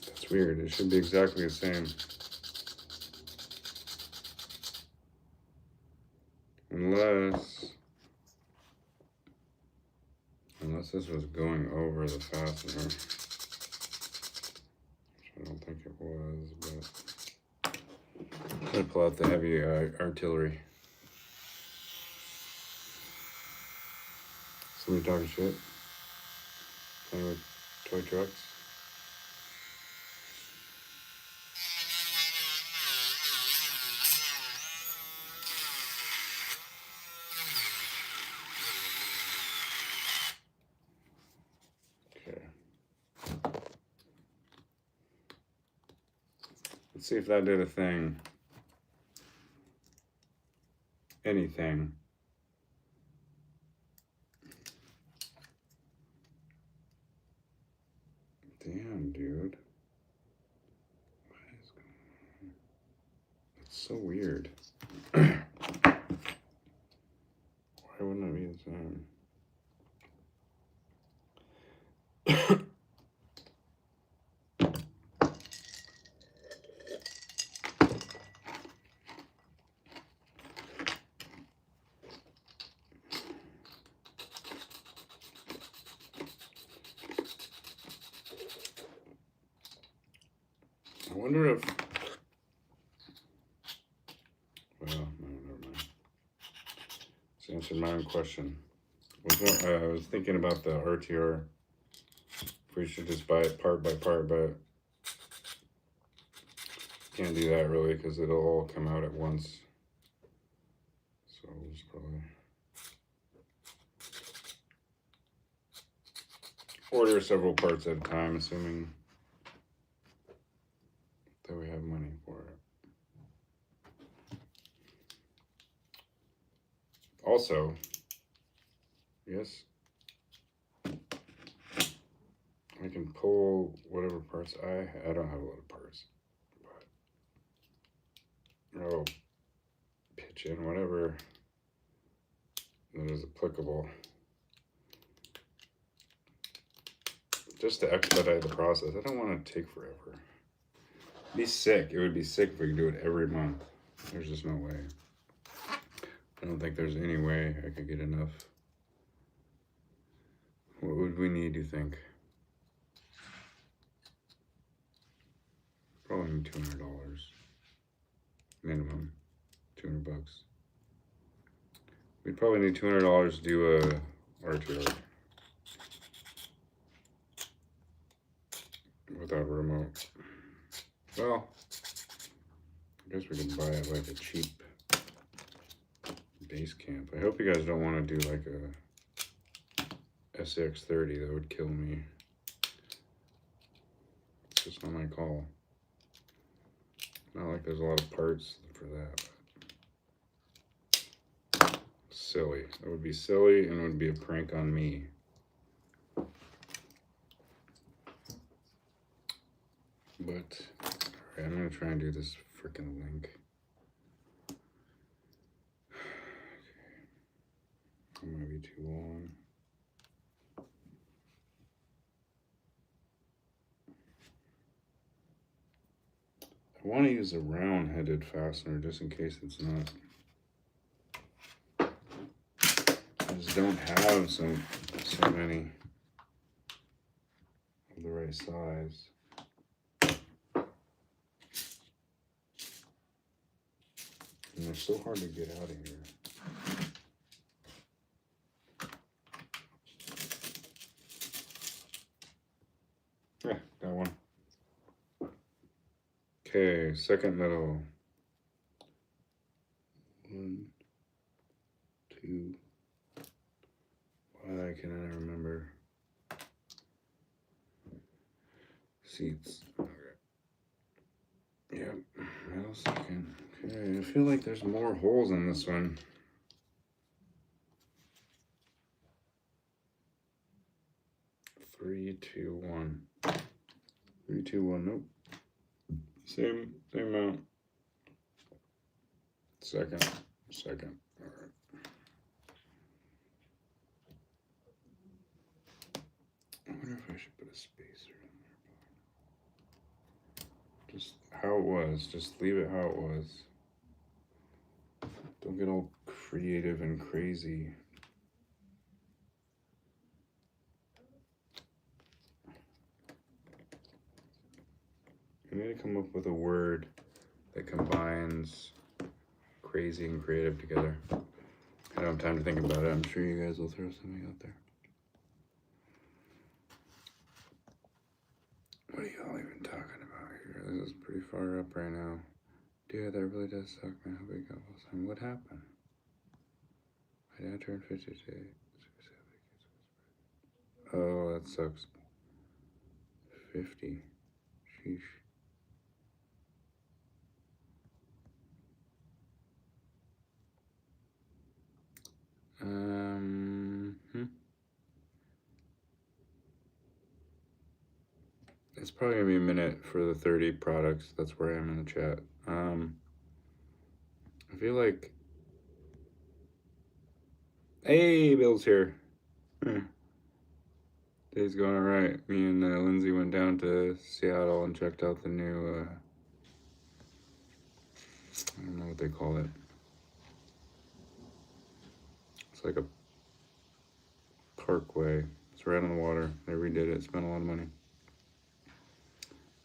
That's weird. It should be exactly the same. Unless this was going over the fastener, which I don't think it was, but I'm gonna pull out the heavy artillery. Somebody talking shit? Playing with toy trucks? Let's see if that did a thing. Anything. Damn, dude. What is going on? It's so weird. Why wouldn't it be the same? I wonder if, well, no, never mind. It's answered my own question. I was thinking about the RTR we should just buy it part by part, but can't do that really because it'll all come out at once. So we'll just probably order several parts at a time, assuming that we have money for it. Also, yes, I can pull whatever parts I don't have a lot of parts, but I'll pitch in whatever that is applicable, just to expedite the process. I don't want to take forever. Be sick. It would be sick if we could do it every month. There's just no way. I don't think there's any way I could get enough. What would we need, you think? Probably need $200 minimum. $200. We'd probably need $200 to do a RTR without a remote. Well, I guess we can buy it like a cheap base camp. I hope you guys don't want to do like a SX30. That would kill me. It's just not my call. Not like there's a lot of parts for that. Silly. That would be silly and it would be a prank on me. But alright, I'm gonna try and do this freaking link. Okay. It might be too long. I want to use a round-headed fastener just in case it's not. I just don't have so many of the right size. And they're so hard to get out of here. Yeah, got one. Okay, second middle. 1, 2. Why can I remember? Seats. Okay. Yep, middle second. Okay, I feel like there's more holes in this one. Three, two, one. 3, 2, 1. Nope. Same amount. Second. All right. I wonder if I should put a spacer in there. Just how it was. Just leave it how it was. Don't get all creative and crazy. I need to come up with a word that combines crazy and creative together. I don't have time to think about it. I'm sure you guys will throw something out there. What are y'all even talking about here? This is pretty far up right now. Dude, that really does suck, man. How big up was I? What happened? My dad turned 50 today. Oh, that sucks. 50. Sheesh. It's probably gonna be a minute for the 30 products. That's where I am in the chat. I feel like, hey, Bill's here. Day's going all right. Me and Lindsay went down to Seattle and checked out the new, I don't know what they call it. It's like a parkway. It's right on the water. They redid it. Spent a lot of money.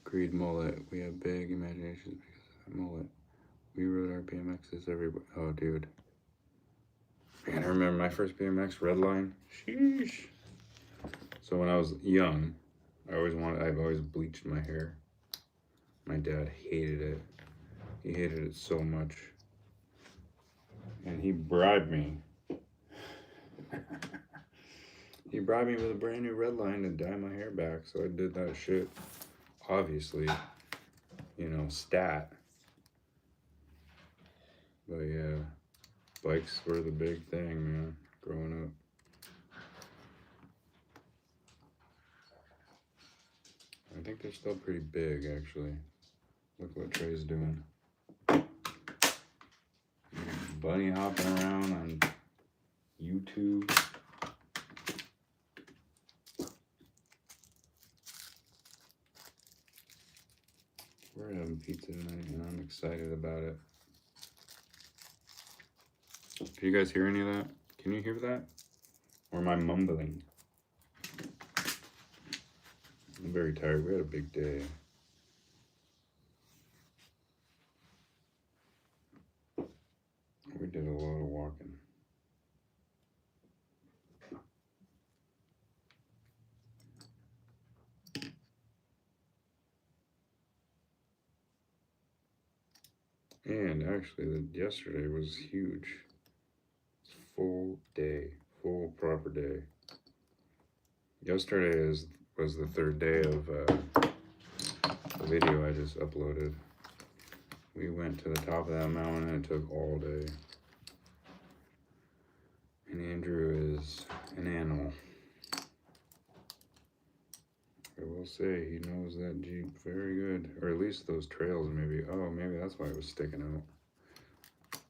Agreed mullet. We have big imaginations because of that mullet. We rode our BMXs everywhere. Oh, dude. Man, I remember my first BMX, Redline. Sheesh. So when I was young, I've always bleached my hair. My dad hated it. He hated it so much. And he bribed me. He bribed me with a brand new red line to dye my hair back, so I did that shit. Obviously, you know, stat. But yeah, bikes were the big thing, man, growing up. I think they're still pretty big, actually. Look what Trey's doing. Bunny hopping around on YouTube. We're having pizza tonight, and I'm excited about it. Do you guys hear any of that? Can you hear that? Or am I mumbling? I'm very tired. We had a big day. We did a lot of walking. And actually, yesterday was huge. It's full day, full proper day. Yesterday was the third day of the video I just uploaded. We went to the top of that mountain and it took all day. And Andrew is an animal. I will say he knows that Jeep very good. Or at least those trails maybe. Oh, maybe that's why it was sticking out.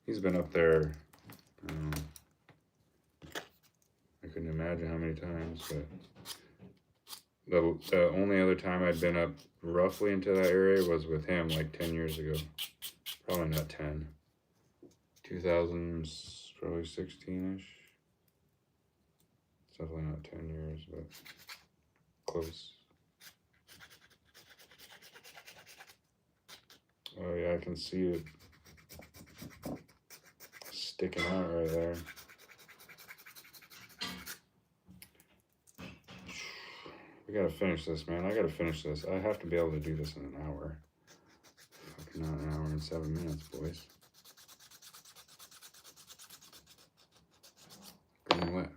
He's been up there, I couldn't imagine how many times, but the only other time I'd been up roughly into that area was with him like 10 years ago. Probably not 10. 2000s, probably 16-ish. It's definitely not 10 years, but close. Oh yeah, I can see it sticking out right there. We gotta finish this, man. I gotta finish this. I have to be able to do this in an hour. Fucking not an hour and 7 minutes, boys. Going what?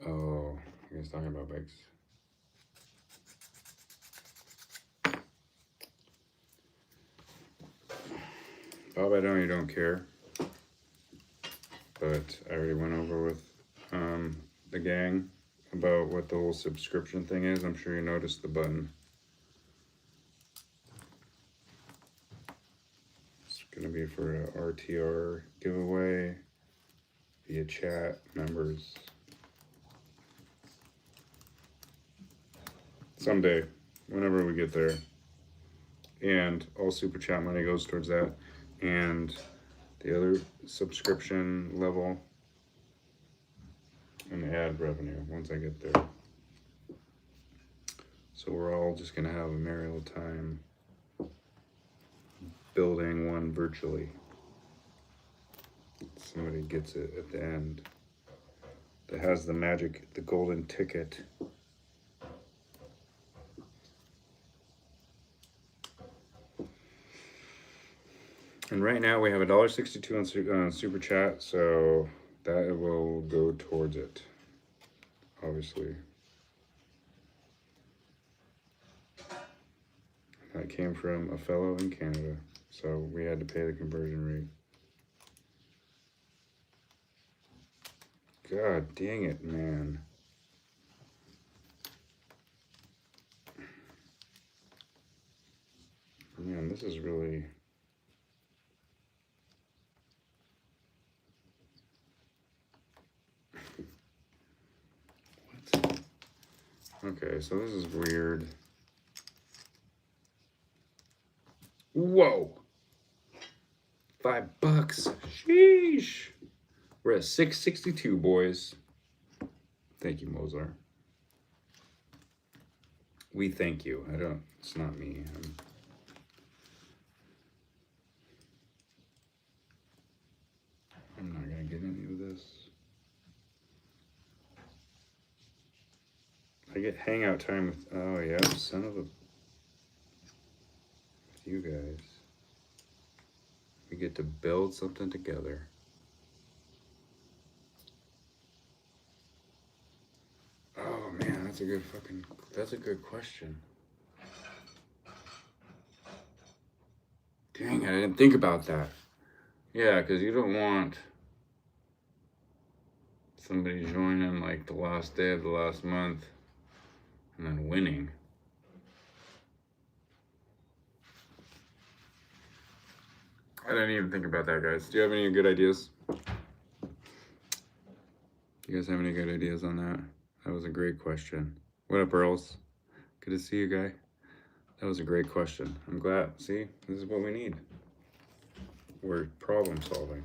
Oh, you guys talking about bikes? Bob, I know you don't care, but I already went over with the gang about what the whole subscription thing is. I'm sure you noticed the button. It's gonna be for a RTR giveaway via chat members. Someday, whenever we get there. And all super chat money goes towards that. And the other subscription level and ad revenue once I get there. So we're all just gonna have a merry little time building one virtually. Somebody gets it at the end that has the magic, the golden ticket. And right now we have $1.62 on Super Chat, so that will go towards it, obviously. That came from a fellow in Canada, so we had to pay the conversion rate. God dang it, man. Man, this is really... What? Okay, so this is weird. Whoa! $5. Sheesh! We're at 662, boys. Thank you, Mozart. We thank you. It's not me. I'm not gonna get any of this. I I get hangout time with, oh yeah, son of a, with you guys. We get to build something together. Oh man, that's a good question. Dang, I didn't think about that. Yeah, because you don't want somebody joining like the last day of the last month and then winning. I didn't even think about that, guys. Do you have any good ideas? You guys have any good ideas on that? That was a great question. What up, Earls? Good to see you, guy. That was a great question. I'm glad. See, this is what we need. We're problem solving.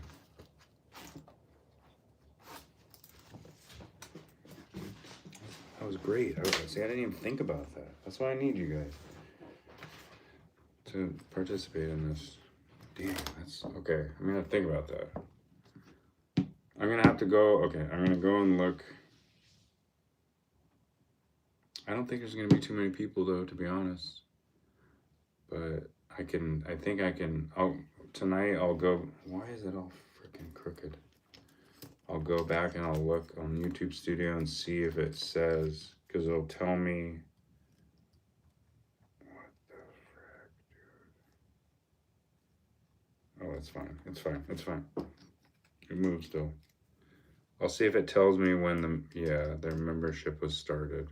That was great. See, I didn't even think about that. That's why I need you guys to participate in this. Damn, that's okay. I'm gonna think about that. I'm gonna have to go. Okay, I'm gonna go and look. I don't think there's gonna be too many people though, to be honest. But I think I can. Tonight I'll go. Why is it all freaking crooked? I'll go back and I'll look on YouTube Studio and see if it says, because it'll tell me. What the frick, dude? Oh, it's fine. It's fine. It's fine. It moves still. I'll see if it tells me when their membership was started.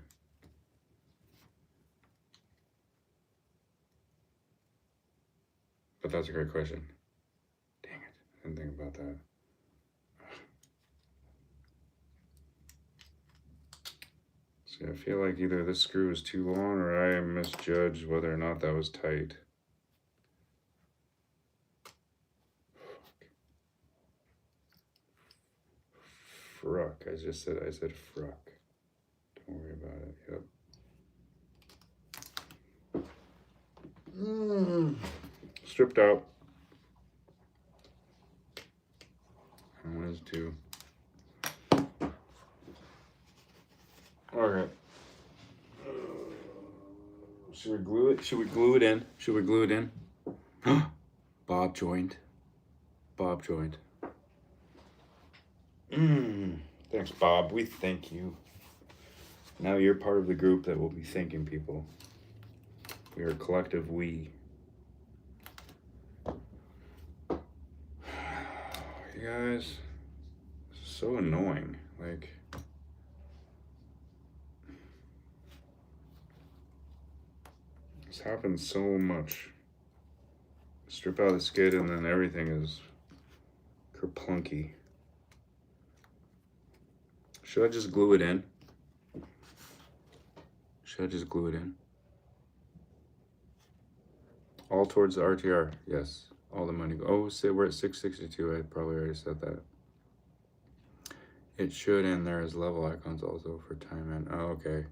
But that's a great question. Dang it. I didn't think about that. See, I feel like either this screw is too long or I misjudged whether or not that was tight. Fruck. I said fruck. Don't worry about it. Yep. Stripped out. And one is two. Alright. Should we glue it? Should we glue it in? Should we glue it in? Bob joined. Bob joined. Thanks, Bob. We thank you. Now you're part of the group that will be thanking people. We are a collective we. You guys, this is so annoying. Like, this happens so much. Strip out the skid and then everything is kerplunky. Should I just glue it in? Should I just glue it in? All towards the RTR, yes. All the money. Oh, say we're at 662. I probably already said that. It should end there as level icons also for time in. Oh, okay.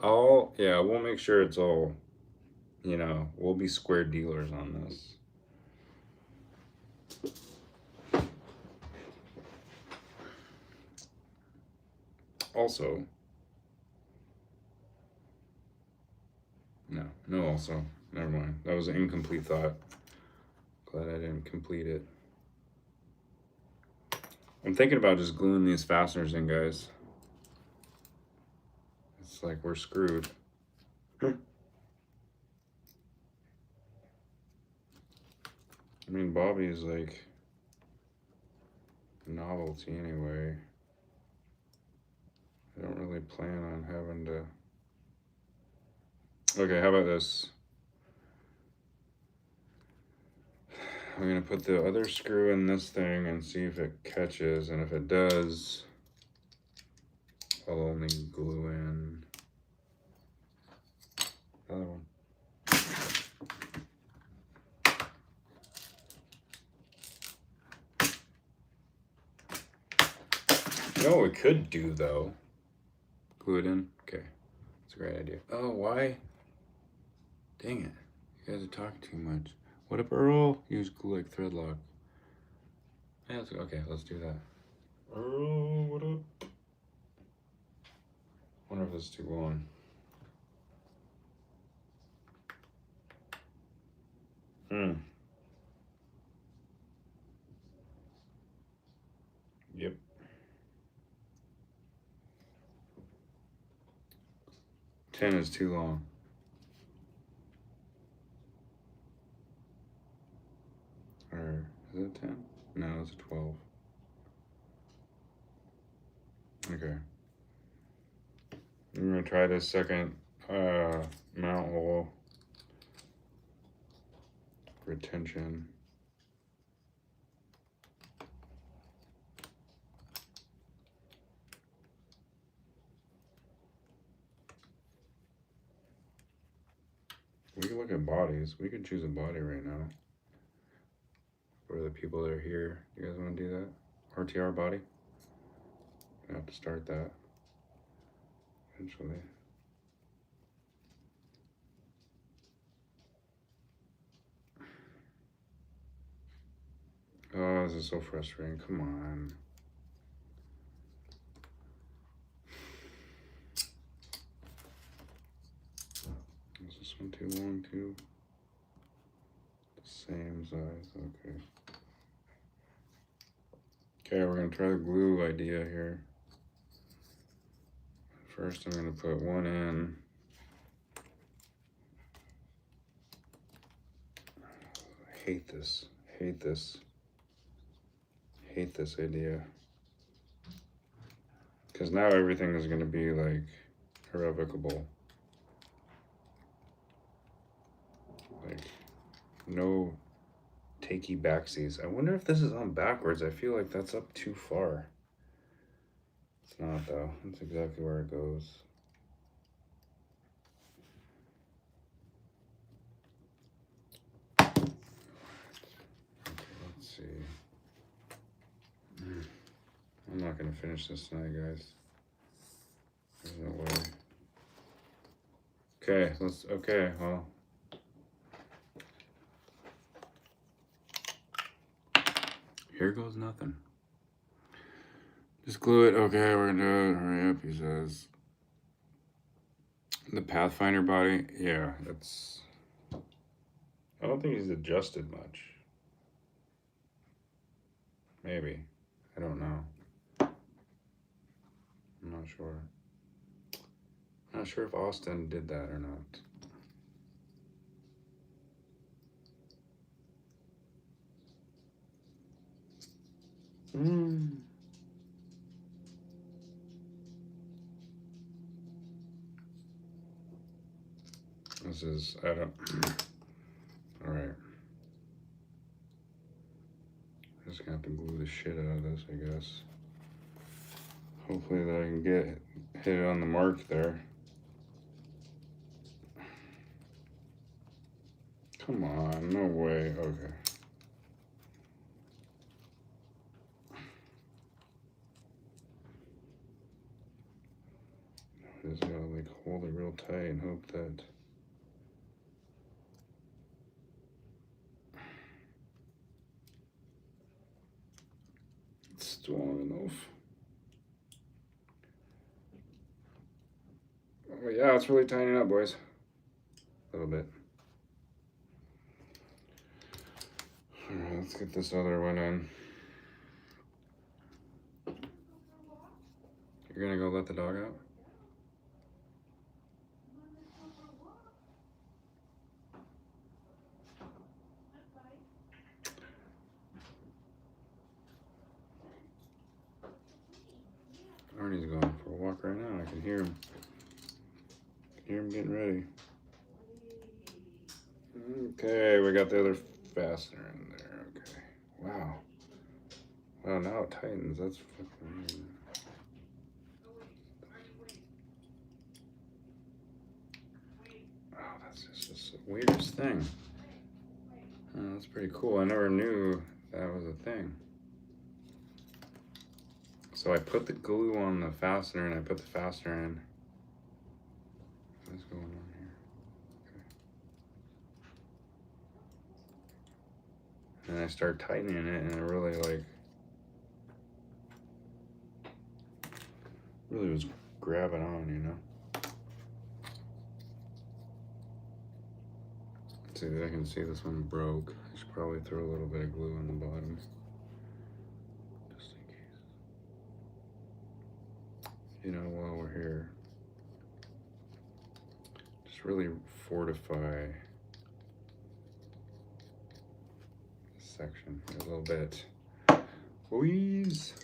We'll make sure it's all, we'll be square dealers on this. Also, no also. Never mind. That was an incomplete thought. Glad I didn't complete it. I'm thinking about just gluing these fasteners in, guys. It's like we're screwed. I mean, Bobby's like novelty anyway. I don't really plan on having to. Okay, how about this? I'm gonna put the other screw in this thing and see if it catches, and if it does, I'll only glue in the other one. You know what we could do though? Glue it in? Okay. That's a great idea. Oh, why? Dang it. You guys are talking too much. What up, Earl? Use glue like thread lock. Yeah, okay, let's do that. Earl, what up? Wonder if this is too long. Yep. Ten is too long. Or is it 10? No, it's a 12. Okay. I'm gonna try this second mount hole. Retention. We can look at bodies. We could choose a body right now. For the people that are here, you guys want to do that? RTR body? I have to start that eventually. Oh, this is so frustrating. Come on. Is this one too long too? The same size, okay. Okay, we're gonna try the glue idea here. First, I'm gonna put one in. I hate this, hate this. Hate this idea. Because now everything is gonna be like irrevocable. Like, no takey backsies. I wonder if this is on backwards. I feel like that's up too far. It's not though. That's exactly where it goes. Okay, let's see. I'm not gonna finish this tonight, guys. There's no way. Okay, well. Here goes nothing. Just glue it. Okay, we're gonna do it. Hurry up, he says. The Pathfinder body, yeah, it's. I don't think he's adjusted much. Maybe. I don't know. I'm not sure. I'm not sure if Austin did that or not. This is, I don't. All right. I'm just gonna have to glue the shit out of this, I guess. Hopefully that I can hit it on the mark there. Come on, no way. Okay. I just gotta like hold it real tight and hope that. It's strong enough. Oh yeah, it's really tightening up, boys. A little bit. Alright, let's get this other one in. You're gonna go let the dog out? Arnie's going for a walk right now. I can hear him. I can hear him getting ready. Okay, we got the other fastener in there. Okay. Wow. Wow, now it tightens. That's fucking weird. Oh, that's just the weirdest thing. Oh, that's pretty cool. I never knew that was a thing. So I put the glue on the fastener and I put the fastener in. What's going on here? Okay. And I start tightening it and it really was grabbing on, you know? Dude, I can see this one broke. I should probably throw a little bit of glue on the bottom. Just in case. You know, while we're here, just really fortify this section a little bit. Squeeze.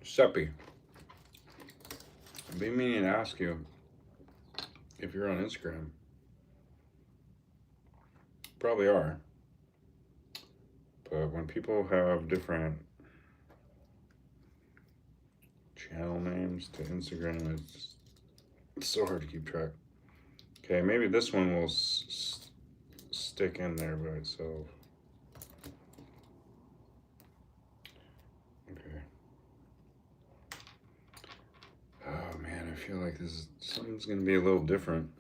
Suppy. I've been meaning to ask you if you're on Instagram. Probably are. But when people have different channel names to Instagram, it's so hard to keep track. Okay, maybe this one will stick in there by itself. Okay. Oh man, I feel like something's gonna be a little different.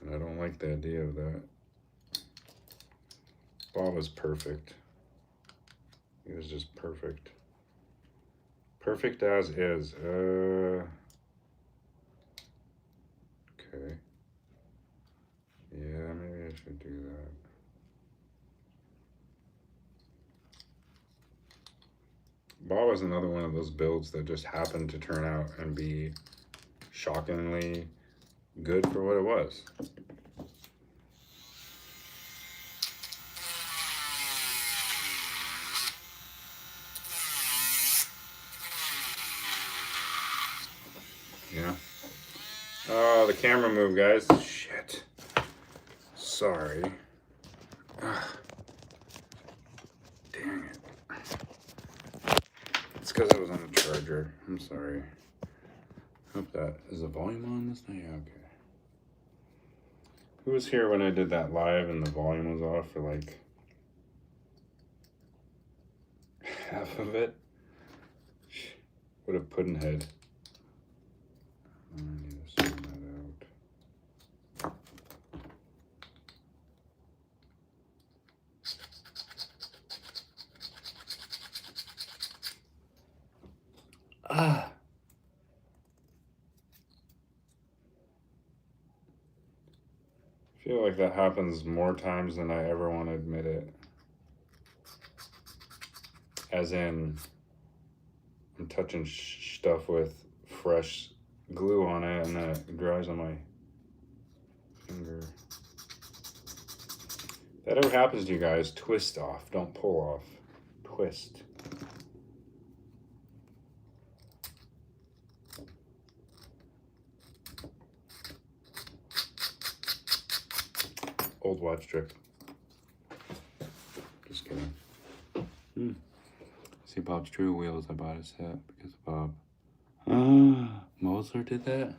And I don't like the idea of that. Bob was perfect. He was just perfect. Perfect as is. Okay. Yeah, maybe I should do that. Bob was another one of those builds that just happened to turn out and be shockingly good for what it was. Yeah. Oh, the camera moved, guys. Shit. Sorry. Ugh. Dang it. It's because I was on the charger. I'm sorry. Hope that is the volume on this thing? Yeah, okay. Who was here when I did that live and the volume was off for like half of it? What a puddinhead. I need to sort that out. Ah. I feel like that happens more times than I ever want to admit it. As in, I'm touching stuff with fresh glue on it and then it dries on my finger. If that ever happens to you guys, twist off. Don't pull off. Twist. Old watch trick. Just kidding. See Bob's True Wheels. I bought a set because of Bob. Mosler did that?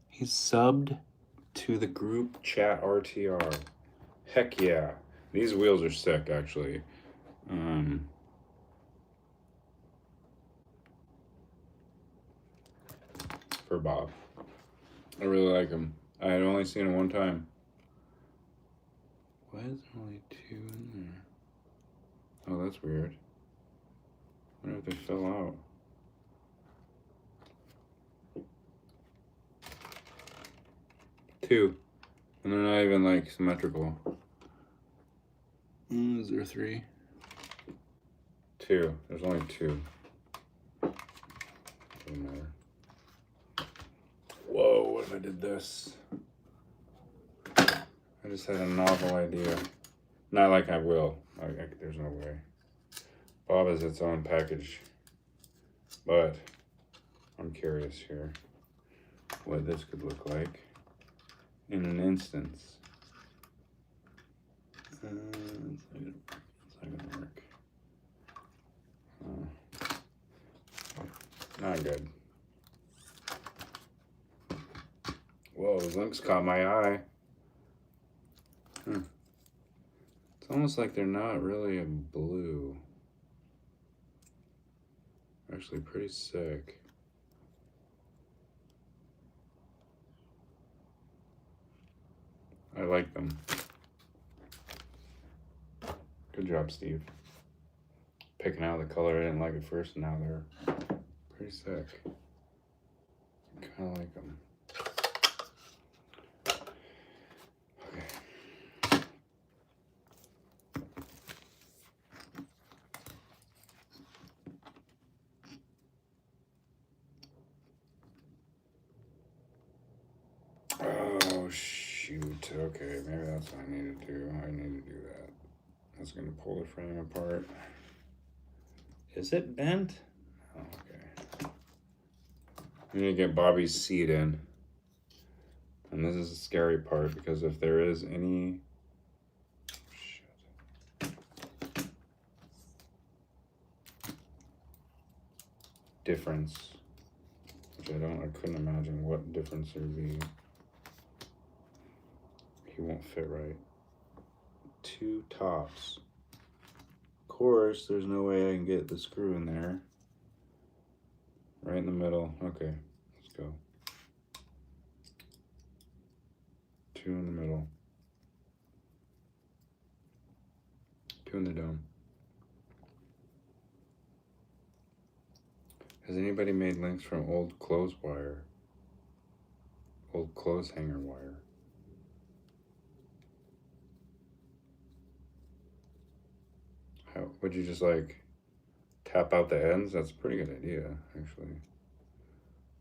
He's subbed to the group chat RTR. Heck yeah. These wheels are sick, actually. For Bob. I really like them. I had only seen them one time. Why is there only 2 in there? Oh, that's weird. I wonder if they fell out. Two. And they're not even like symmetrical. Is there 3? 2. There's only 2. Doesn't matter. Whoa, what if I did this? I just had a novel idea. Not like I will. There's no way. Bob is its own package. But I'm curious here what this could look like in an instance. It's not gonna work. Not good. Whoa, those links caught my eye. It's almost like they're not really a blue. Actually pretty sick. I like them. Good job, Steve. Picking out the color I didn't like at first, and now they're pretty sick. Kind of like them. Oh, shoot. Okay, maybe that's what I need to do. I need to do that. That's going to pull the frame apart. Is it bent? Oh, okay. I need to get Bobby's seat in. And this is the scary part, because if there is any... Shit. Difference, which I couldn't imagine what difference there'd be. He won't fit right. 2 tops. Of course, there's no way I can get the screw in there. Right in the middle. Okay, let's go. 2 in the middle. 2 in the dome. Has anybody made links from old clothes wire? Old clothes hanger wire? How would you just like tap out the ends? That's a pretty good idea, actually.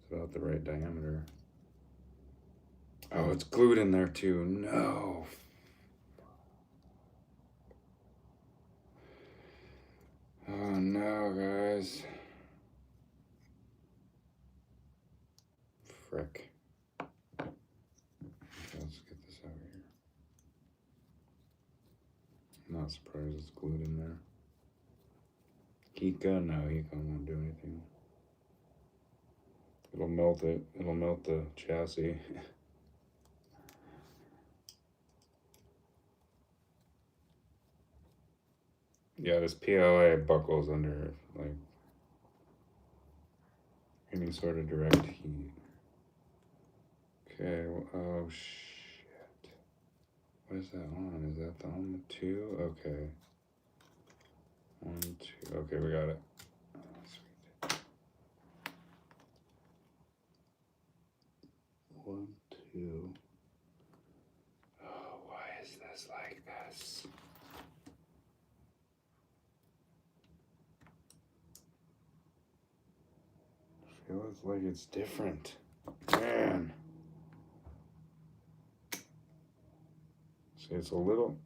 It's about the right diameter. Oh, it's glued in there too. No. Oh no, guys. Frick. Okay, let's get this out of here. I'm not surprised it's glued in there. Kika? No, Kika won't do anything. It'll melt it. It'll melt the chassis. Yeah, this PLA buckles under like any sort of direct heat. Okay, well, oh shit. What is that on? Is that on the 2? Okay. 1, 2. Okay, we got it. Oh, sweet. 1, 2. Oh, why is this like this? Feels like it's different. Man. See, it's a little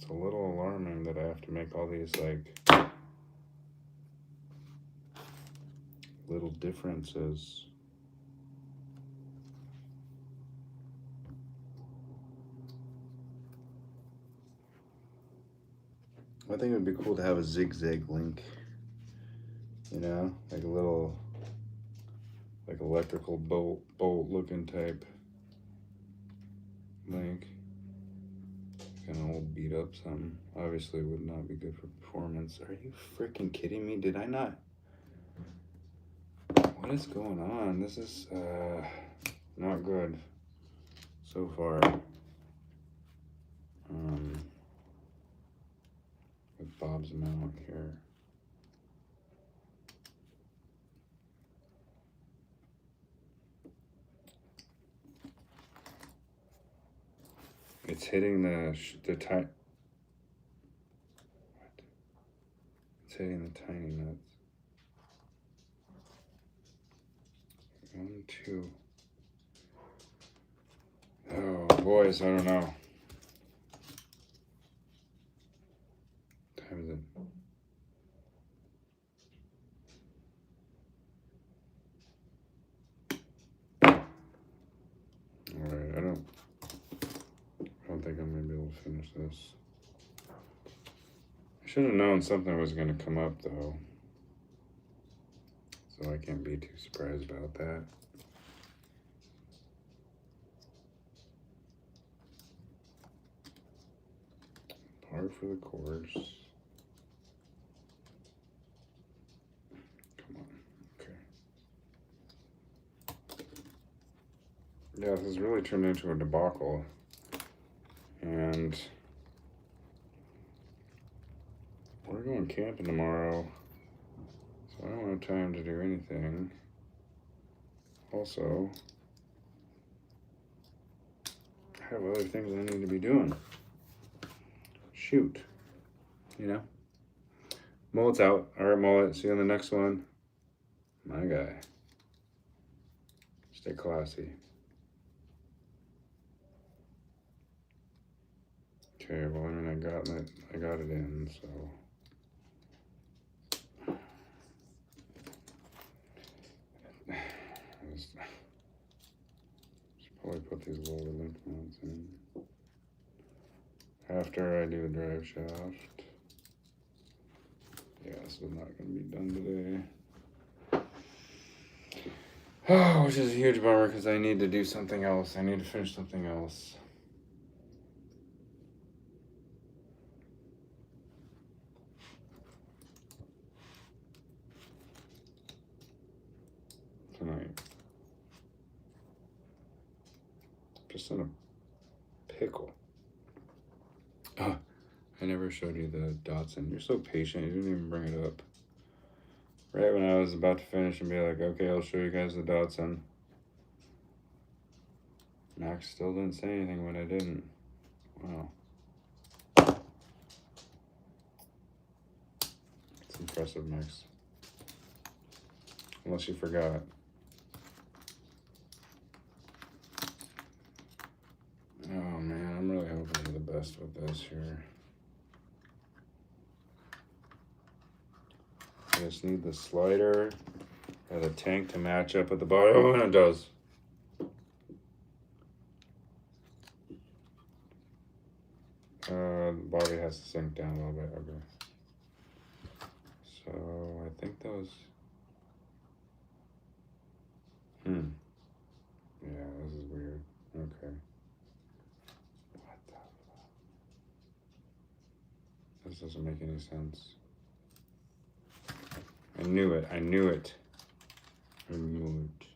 alarming that I have to make all these like little differences. I think it would be cool to have a zigzag link, you know, like a little, like electrical bolt looking type link. Kind of old beat up something. Obviously would not be good for performance. Are you freaking kidding me? Did I not? What is going on? This is not good so far. With Bob's mount here. It's hitting the tiny. It's hitting the tiny nuts. 1, 2. Oh, boys, I don't know. What time is it? Alright, I don't think I'm gonna be able to finish this. I should have known something was gonna come up though. So I can't be too surprised about that. Par for the course. Come on, okay. Yeah, this has really turned into a debacle. And we're going camping tomorrow, so I don't have time to do anything. Also, I have other things I need to be doing. Shoot. You know? Mullet's out. Alright, Mullet. See you on the next one. My guy. Stay classy. Okay, well, I mean, I got it in, so. Should probably put these lower link mounts in after I do the drive shaft. Yeah, this is not going to be done today. Oh, which is a huge bummer because I need to do something else. I need to finish something else. Tonight. Just in a pickle. Oh, I never showed you the Datsun. You're so patient. You didn't even bring it up. Right when I was about to finish and be like, okay, I'll show you guys the Datsun. Max still didn't say anything when I didn't. Wow. It's impressive, Max. Unless you forgot. Oh man, I'm really hoping for the best with this here. I just need the slider and the tank to match up with the body. Oh, and it does. The body has to sink down a little bit. Okay. So I think those. Yeah, this is weird. Okay. What the fuck? This doesn't make any sense. I knew it. I knew it. I knew it.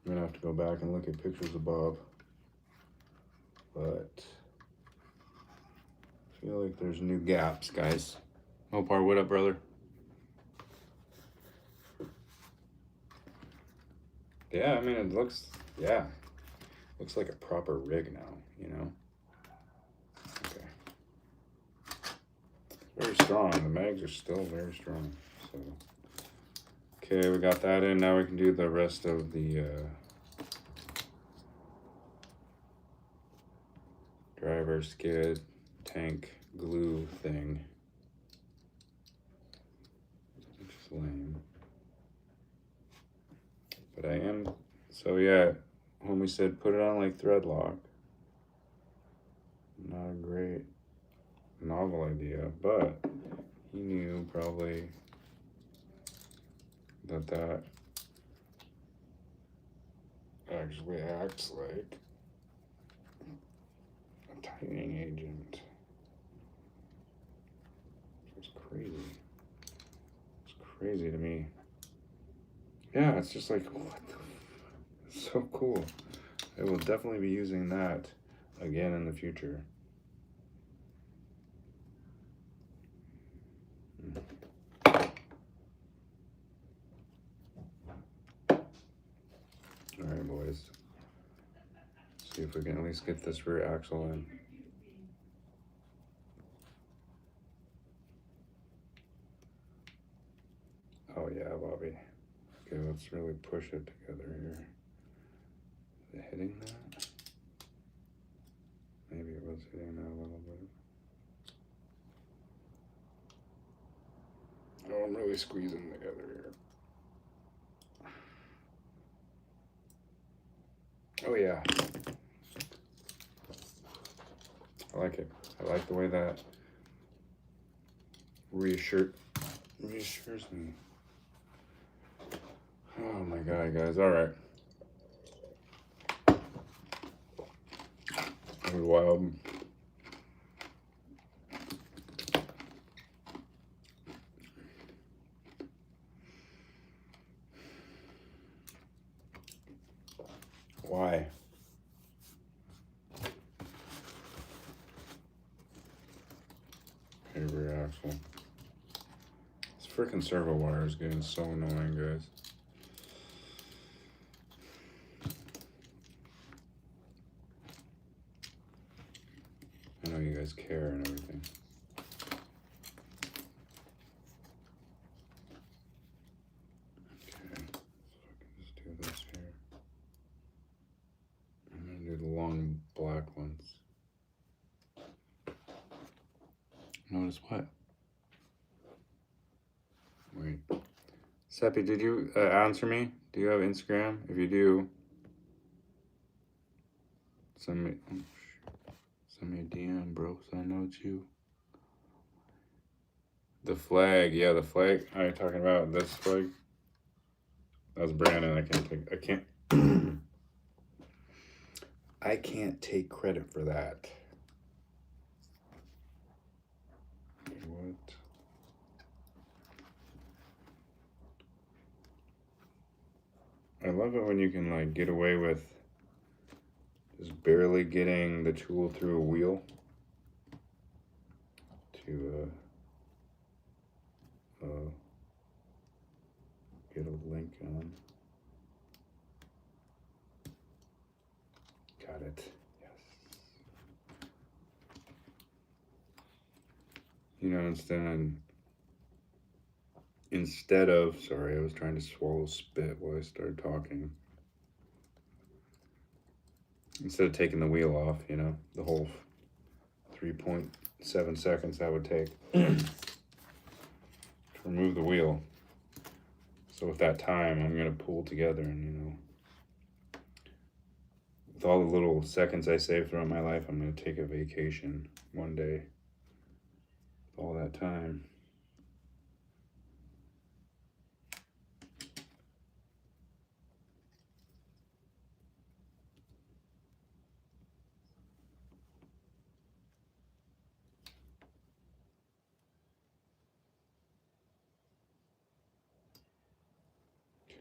I'm gonna have to go back and look at pictures of Bob. But I feel like there's new gaps, guys. Mopar, what up, brother? Yeah, I mean, it looks, yeah. Looks like a proper rig now, you know? Okay. Very strong. The mags are still very strong. So, okay, we got that in. Now we can do the rest of the driver skid tank glue thing. Which is lame. But I am, so yeah, when we said put it on like thread lock, not a great novel idea, but he knew probably that that actually acts like a tightening agent. It's crazy. It's crazy to me. Yeah, it's just like, what the, it's so cool. I will definitely be using that again in the future. All right, boys. See if we can at least get this rear axle in. Oh yeah, Bobby. Okay, let's really push it together here. Is it hitting that? Maybe it was hitting that a little bit. Oh, I'm really squeezing together here. Oh yeah. I like it. I like the way that reassures me. Oh my god, guys. All right. That was wild. Favorite axle. This freaking servo wire is getting so annoying, guys. I know you guys care and everything. Okay, so I can just do this here. I'm gonna do the long black ones. Notice what? Wait. Seppi, did you answer me? Do you have Instagram? If you do, send me a DM, bro, so I know it's you. The flag, yeah, the flag. Are you talking about this flag? That's Brandon. I can't take credit for that. What? I love it when you can like get away with just barely getting the tool through a wheel to get a link on. Got it. Yes. You know, instead of, sorry, I was trying to swallow spit while I started talking. Instead of taking the wheel off, you know, the whole 3.7 seconds that would take to remove the wheel. So with that time, I'm going to pull together and, you know, with all the little seconds I save throughout my life, I'm going to take a vacation one day. With all that time.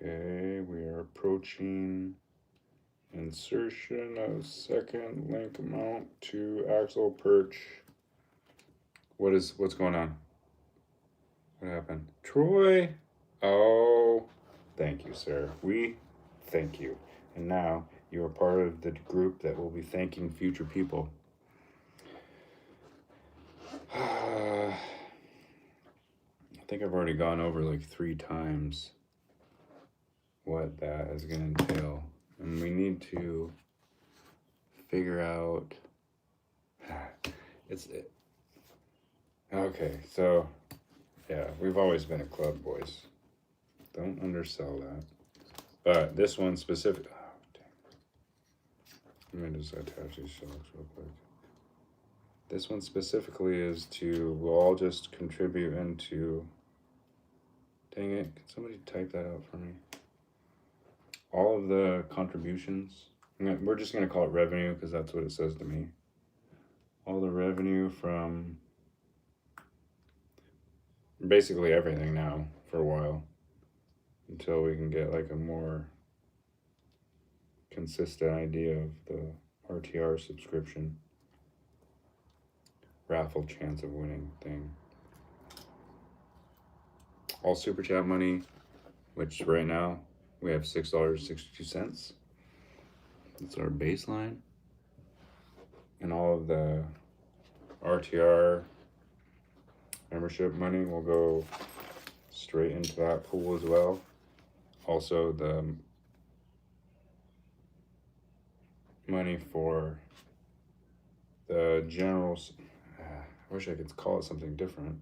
Okay, we are approaching insertion of second link mount to axle perch. What's going on? What happened? Troy? Oh, thank you, sir. We thank you. And now you are part of the group that will be thanking future people. I think I've already gone over like 3 times what that is going to entail. And we need to figure out. Okay, so yeah, we've always been a club, boys. Don't undersell that. But this one specific. Oh, dang. Let me just attach these shocks real quick. This one specifically is we'll all just contribute into. Dang it, can somebody type that out for me? All of the contributions. We're just going to call it revenue because that's what it says to me. All the revenue from basically everything now for a while until we can get like a more consistent idea of the RTR subscription raffle chance of winning thing. All super chat money, which right now we have $6.62. That's our baseline. And all of the RTR membership money will go straight into that pool as well. Also, the money for the general, I wish I could call it something different.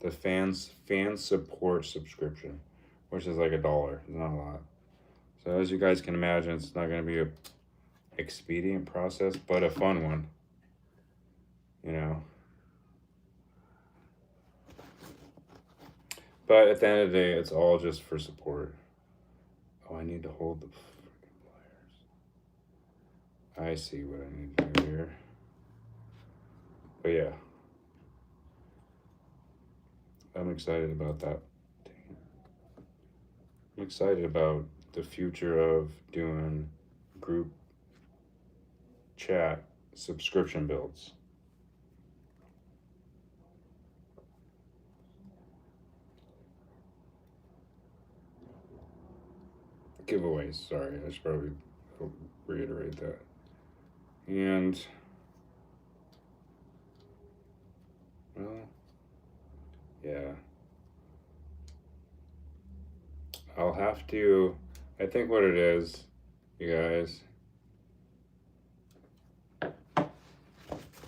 The fan support subscription, which is like $1. It's not a lot. So as you guys can imagine, it's not going to be a expedient process, but a fun one. You know. But at the end of the day, it's all just for support. Oh, I need to hold the freaking pliers. I see what I need to do here. But yeah. I'm excited about that. I'm excited about the future of doing group chat subscription builds. giveaways. Sorry, I should probably reiterate that. And well, yeah, I'll have to. I think what it is, you guys,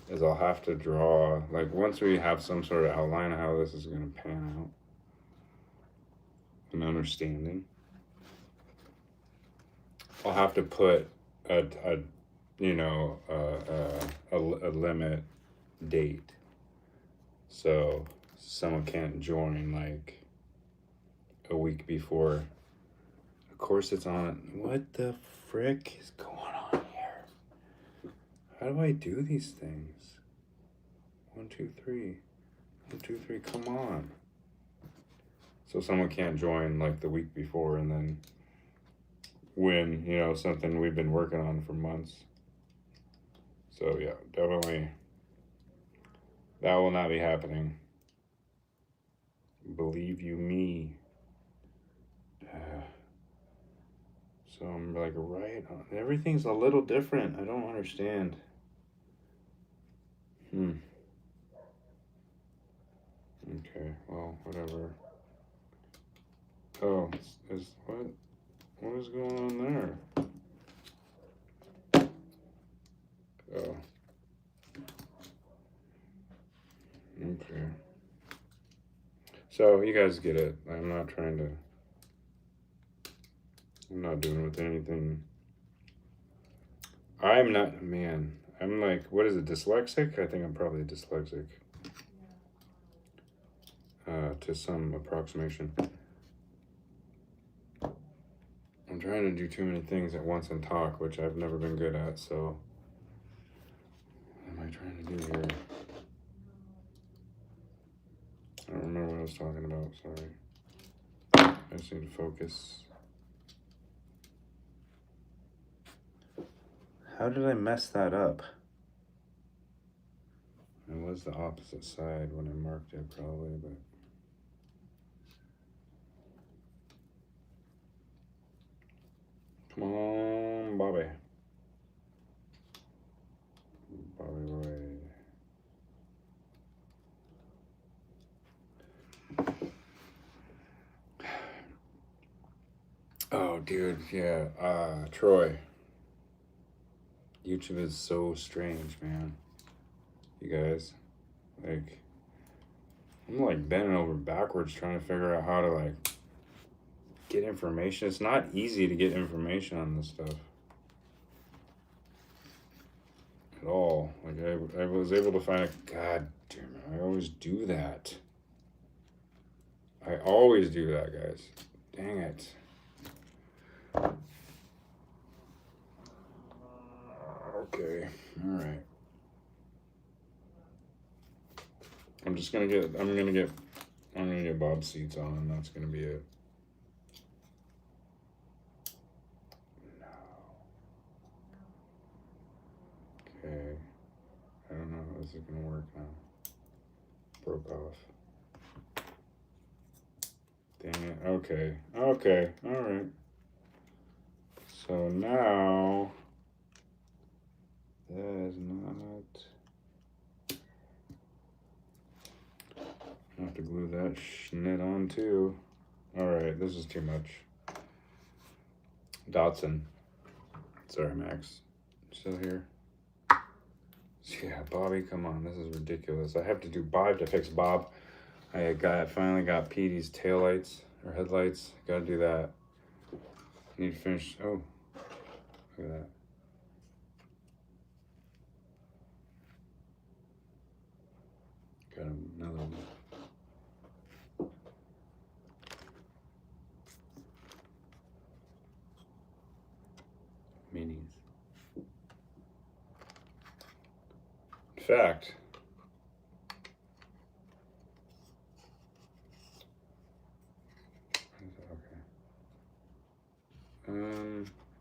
is I'll have to draw, like, once we have some sort of outline of how this is going to pan out, an understanding, I'll have to put a limit date, so someone can't join like a week before. Of course it's on. What the frick is going on here? How do I do these things? 1, 2, 3. 1, 2, 3. Come on. So someone can't join like the week before and then win, something we've been working on for months. So yeah, definitely that will not be happening. Believe you me. So I'm like right on. Everything's a little different. I don't understand. Okay, well, whatever. Oh, what is going on there? Oh. Okay. So you guys get it. I'm not doing with anything. I'm not, man. I'm like, what is it, dyslexic? I think I'm probably dyslexic. To some approximation. I'm trying to do too many things at once and talk, which I've never been good at, so what am I trying to do here? I don't remember what I was talking about, sorry. I just need to focus. How did I mess that up? It was the opposite side when I marked it, probably, but. Come on, Bobby. Bobby Roy. Oh, dude, yeah. Troy. YouTube is so strange, man. You guys. Like, I'm like bending over backwards trying to figure out how to like get information. It's not easy to get information on this stuff. At all. Like I was able to find a, god damn it, I always do that. I always do that, guys. Dang it. Okay, all right. I'm gonna get Bob's seats on, and that's gonna be it. No. Okay. I don't know how this is gonna work now. Broke off. Dang it. Okay. Okay. All right. So now that is not. I have to glue that schnit on too. All right, this is too much. Dotson. Sorry, Max. Still here? Yeah, Bobby, come on. This is ridiculous. I have to do Bob to fix Bob. I finally got Petey's taillights or headlights. Gotta do that. Need to finish. Oh, look at that. Got another one. Minis. In fact,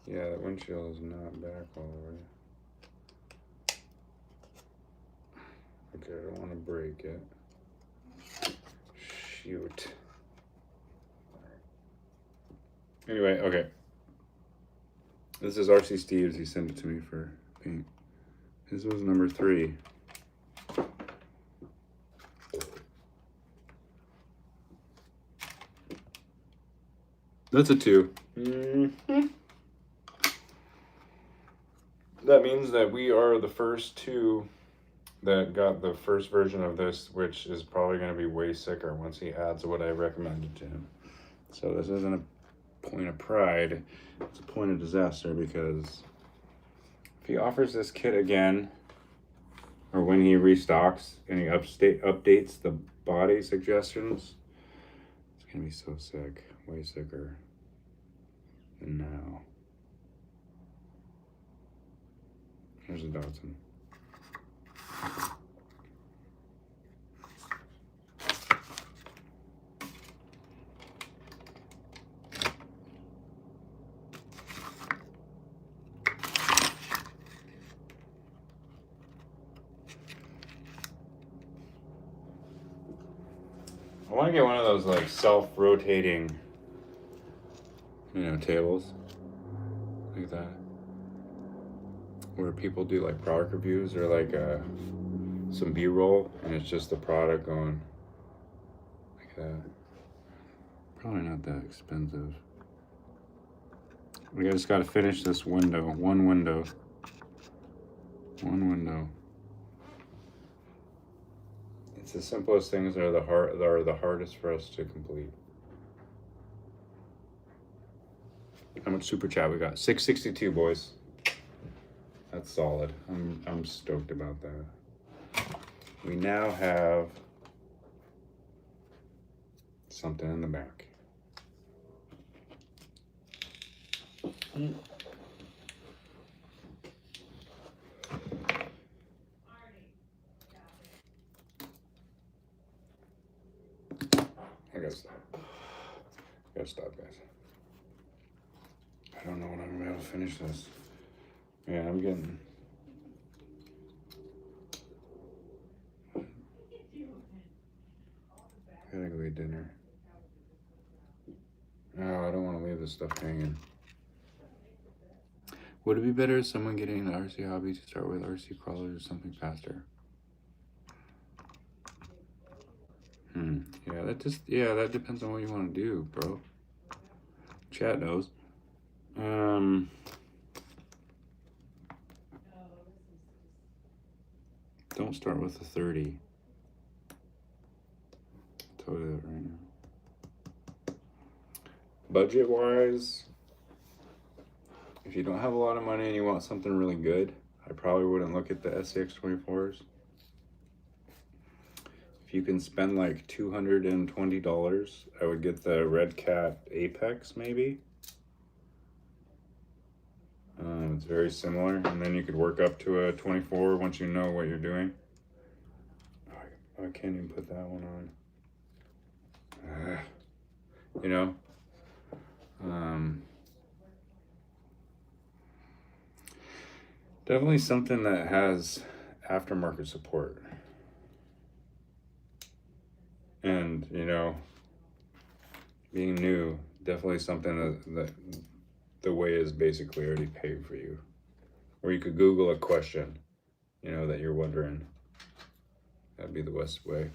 yeah, that windshield is not back all the way. Okay, I don't want to break it. Shoot. Anyway, okay. This is RC Steve's. He sent it to me for paint. His was number 3. That's a 2. Mm-hmm. That means that we are the first 2 that got the first version of this, which is probably going to be way sicker once he adds what I recommended to him. So this isn't a point of pride, it's a point of disaster, because if he offers this kit again, or when he restocks and he updates the body suggestions, it's going to be so sick, way sicker than now. Here's a Dodson. I want to get one of those like self-rotating, tables like that, where people do like product reviews or like some B-roll, and it's just the product going like that. Probably not that expensive. We just got to finish this window. One window. It's the simplest things that are the hardest for us to complete. How much super chat we got? 662, boys. That's solid. I'm stoked about that. We now have something in the back. I gotta stop, guys. I don't know when I'm gonna be able to finish this. Yeah, I'm getting. I gotta go eat dinner. No, I don't want to leave this stuff hanging. Would it be better if someone getting an RC hobby to start with RC crawlers or something faster? Yeah, that depends on what you want to do, bro. Chat knows. Don't start with the 30. Tell you that right now. Budget-wise, if you don't have a lot of money and you want something really good, I probably wouldn't look at the SCX-24s. If you can spend like $220, I would get the Red Cat Apex maybe. It's very similar, and then you could work up to a 24 once you know what you're doing. Oh, I can't even put that one on. Definitely something that has aftermarket support. And, being new, definitely something that the way is basically already paid for you. Or you could Google a question, that you're wondering. That'd be the best way.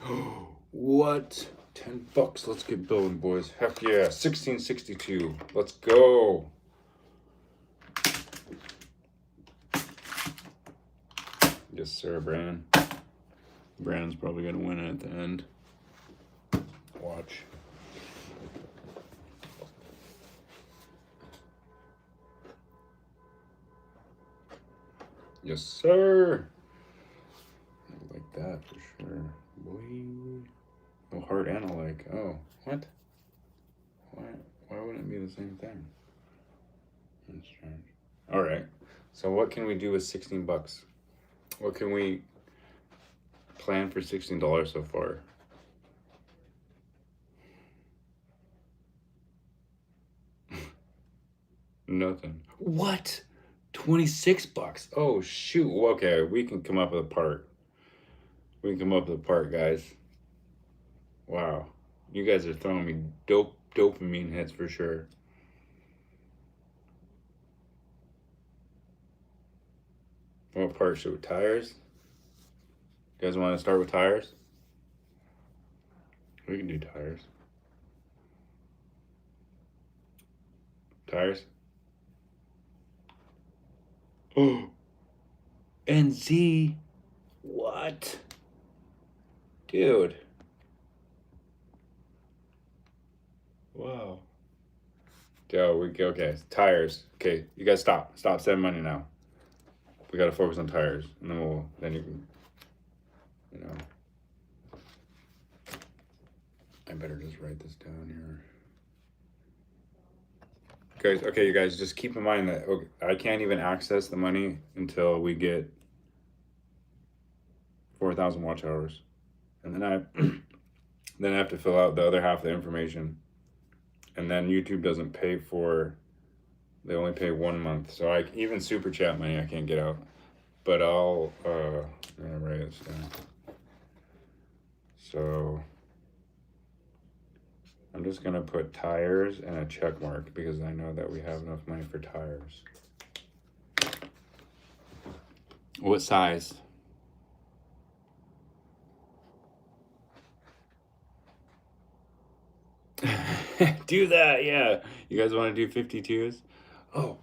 What? $10. Let's get building, boys. Heck yeah. 1662. Let's go. Yes, sir, Brandon. Brandon's probably going to win it at the end. Watch. Yes, sir. I like that for sure. Boy. Oh, heart and a like. Oh, what? Why wouldn't it be the same thing? That's strange. All right. So what can we do with $16? What can we plan for $16 so far? Nothing. What? $26? Oh, shoot. Okay, we can come up with a part. Guys. Wow. You guys are throwing me dopamine hits for sure. What part should we? Tires? You guys want to start with tires? We can do tires. Tires? Oh! NZ? What? Dude. Wow. Yo, okay. Tires. Okay, you guys stop. Stop saving money now. We gotta focus on tires. And then you can, you know. I better just write this down here. Okay, you guys, just keep in mind that I can't even access the money until we get 4,000 watch hours. And then I have to fill out the other half of the information. And then YouTube doesn't pay they only pay 1 month. So even super chat money I can't get out. But I'm gonna write this down. So I'm just gonna put tires and a check mark because I know that we have enough money for tires. What size? Do that, yeah. You guys want to do 52s? Oh,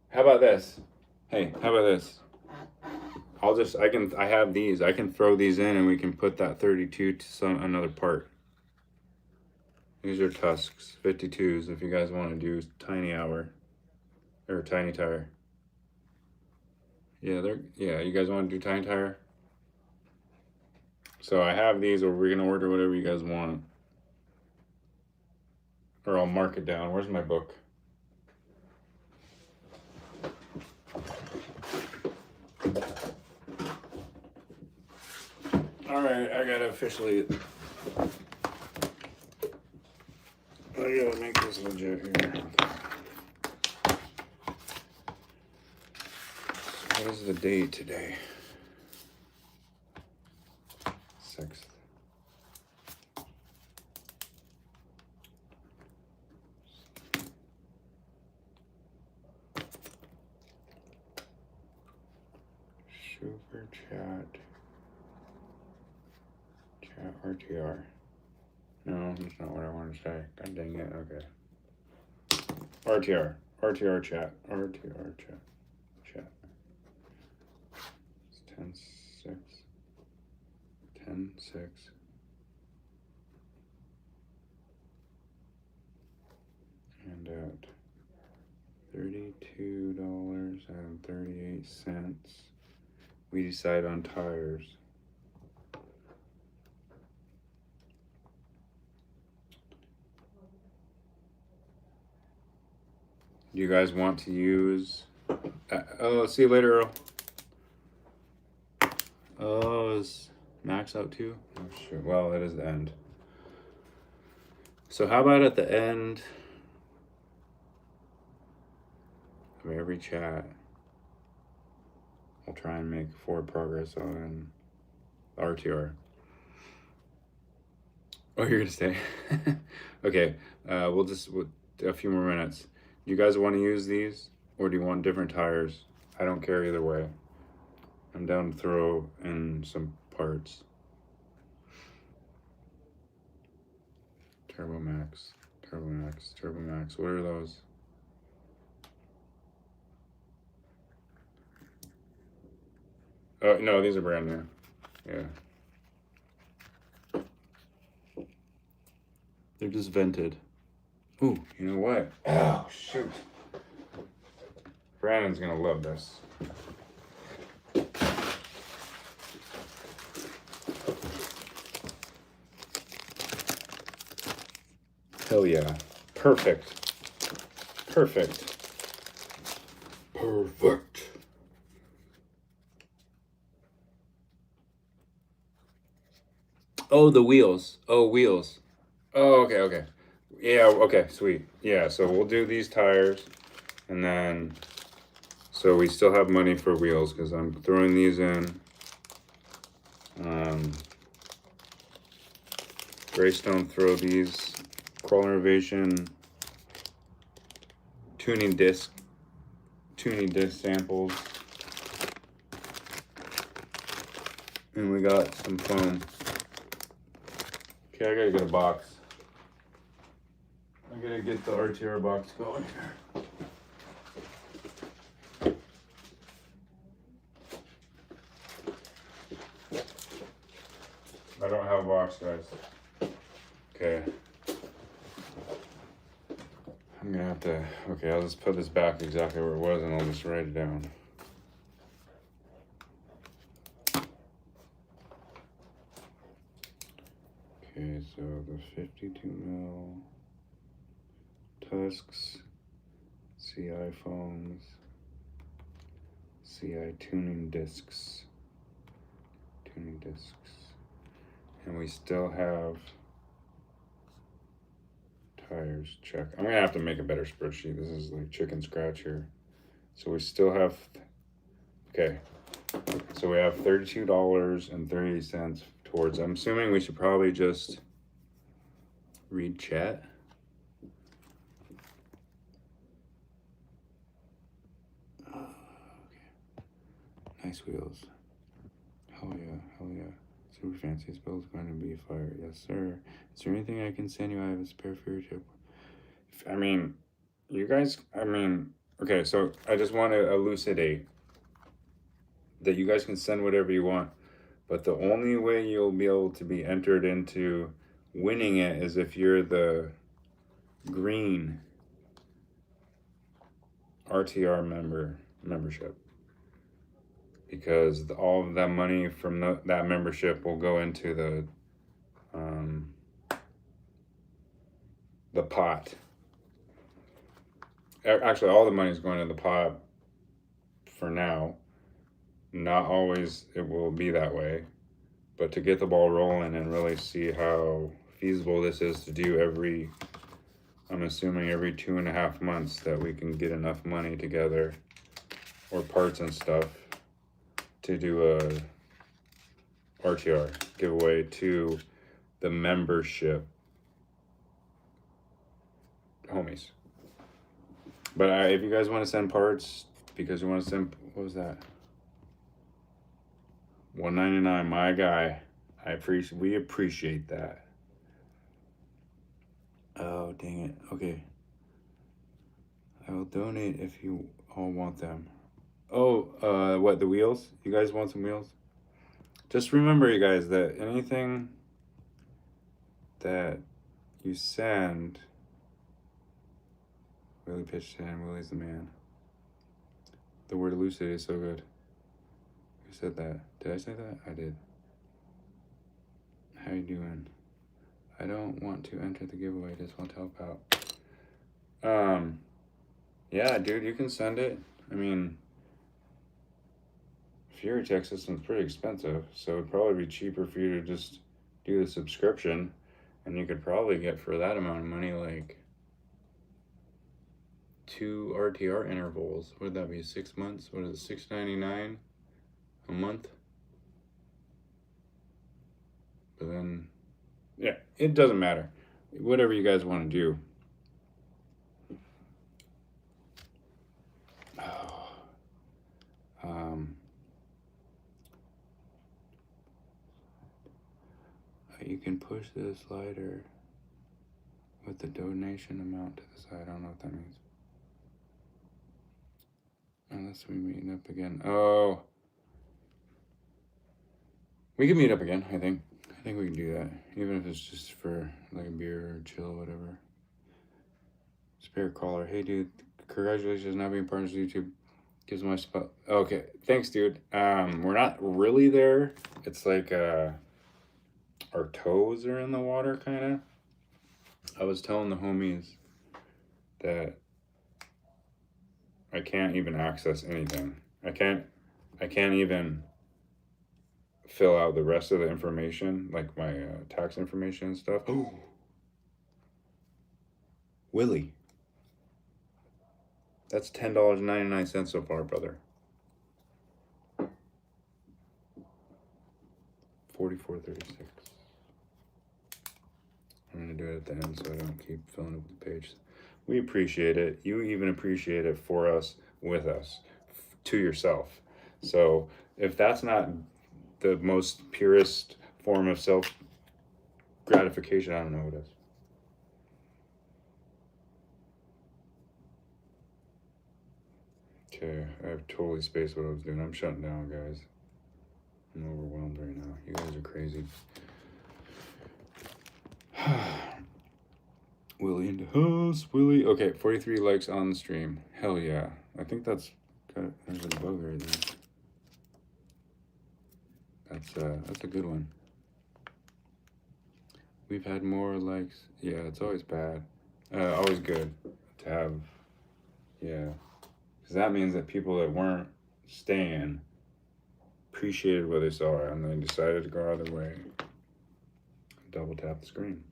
how about this? Hey, how about this? I have these. I can throw these in and we can put that 32 to another part. These are tusks, 52s, if you guys want to do tiny hour or tiny tire. Yeah, you guys want to do tiny tire? So I have these, or we're gonna order whatever you guys want. Or I'll mark it down. Where's my book? All right, I gotta make this legit here. Okay. So what is the date today? 6th. Super chat RTR. No, that's not what I want to say. God dang it. Okay. RTR chat. It's 10-6. 10-6. And at $32.38, we decide on tires. Do you guys want to use... see you later, Earl. Oh, is Max out too? Oh, shoot. Well, it is the end. So how about at the end of every chat, I'll try and make forward progress on RTR. Oh, you're gonna stay? Okay, we'll a few more minutes. Do you guys want to use these, or do you want different tires? I don't care either way. I'm down to throw in some parts. Turbo Max. What are those? Oh, no, these are brand new. Yeah. They're just vented. Ooh, you know what? Oh, shoot. Brandon's gonna love this. Hell yeah. Perfect. Oh, the wheels. Oh, wheels. Oh, okay. Yeah, okay, sweet. Yeah, so we'll do these tires, and then, so we still have money for wheels, because I'm throwing these in. Greystone, throw these. Crawl Innovation, tuning disc samples. And we got some foam. Okay, I gotta get a box. I gotta get the RTR box going here. I don't have a box, guys. Okay. I'm gonna have to, okay, I'll just put this back exactly where it was and I'll just write it down. Okay, so the 52 mil tusks, CI foams, CI tuning discs, and we still have tires. Check. I'm gonna have to make a better spreadsheet. This is like chicken scratch here. So we still have, okay, so we have $32.30 towards, I'm assuming we should probably just read chat. Okay. Nice wheels. Hell yeah. Super fancy. This build's going to be fire. Yes, sir. Is there anything I can send you? I have a spare for your trip. I mean, you guys, okay, so I just want to elucidate that you guys can send whatever you want, but the only way you'll be able to be entered into winning it is if you're the green RTR membership. Because all of that money from that membership will go into the pot. Actually, all the money is going to the pot for now. Not always it will be that way, but to get the ball rolling and really see how feasible this is to do I'm assuming every 2.5 months, that we can get enough money together or parts and stuff to do a RTR giveaway to the membership homies. But if you guys want to send parts, because you want to send, what was that? $199, my guy. We appreciate that. Oh, dang it. Okay. I will donate if you all want them. Oh, what, the wheels? You guys want some wheels? Just remember, you guys, that anything that you send, Willie pitched in, Willie's the man. The word elucidate is so good. Who said that? Did I say that? I did. How you doing? I don't want to enter the giveaway, just want to help out. Yeah, dude, you can send it. I mean, Fury Tech System's pretty expensive, so it'd probably be cheaper for you to just do the subscription, and you could probably get for that amount of money like 2 RTR intervals. What would that be? 6 months? What is it? $6.99 a month? But then, yeah, it doesn't matter. Whatever you guys want to do. You can push the slider with the donation amount to the side. I don't know what that means. Unless we meet up again. Oh. We can meet up again, I think. I think we can do that. Even if it's just for like a beer or chill or whatever. Spare caller. Hey, dude. Congratulations on not being partners with YouTube. Gives my spot. Okay. Thanks, dude. We're not really there. It's like, our toes are in the water, kind of. I was telling the homies that I can't even access anything. I can't even fill out the rest of the information, like my tax information and stuff. Oh, Willie, that's $10.99 so far, brother. $44.36. I'm gonna do it at the end so I don't keep filling up the page. We appreciate it. You even appreciate it for us, with us, to yourself. So if that's not the most purest form of self gratification. I don't know what it is. Okay, I have totally spaced what I was doing. I'm shutting down, guys. I'm overwhelmed right now. You guys are crazy. Willie in the house. Willie. Okay, 43 likes on the stream. Hell yeah. I think that's there's a bug right there. That's a good one. We've had more likes. Yeah, it's always bad. Always good to have. Yeah. Because that means that people that weren't staying appreciated what they saw and they decided to go out of their way. Double tap the screen.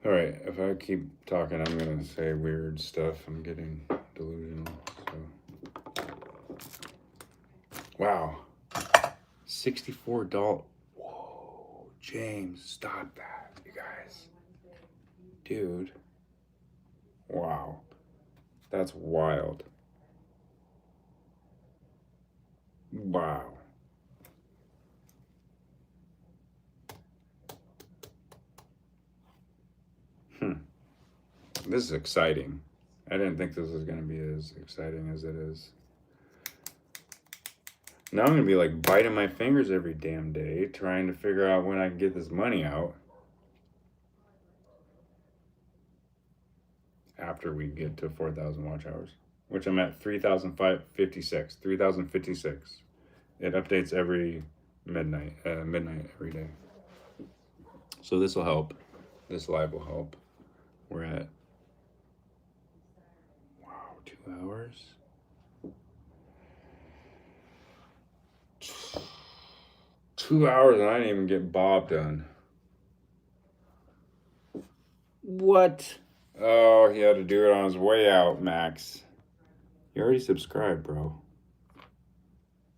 All right, if I keep talking, I'm gonna say weird stuff. I'm getting delusional. So, wow, $64. Whoa, James, stop that, you guys, dude. Wow, that's wild. Wow. This is exciting. I didn't think this was going to be as exciting as it is. Now I'm going to be like biting my fingers every damn day trying to figure out when I can get this money out after we get to 4,000 watch hours, which I'm at 3,556. 3,056. It updates every midnight every day. So this will help. This live will help. We're at 2 hours. 2 hours and I didn't even get Bob done. What? Oh, he had to do it on his way out, Max. You already subscribed, bro.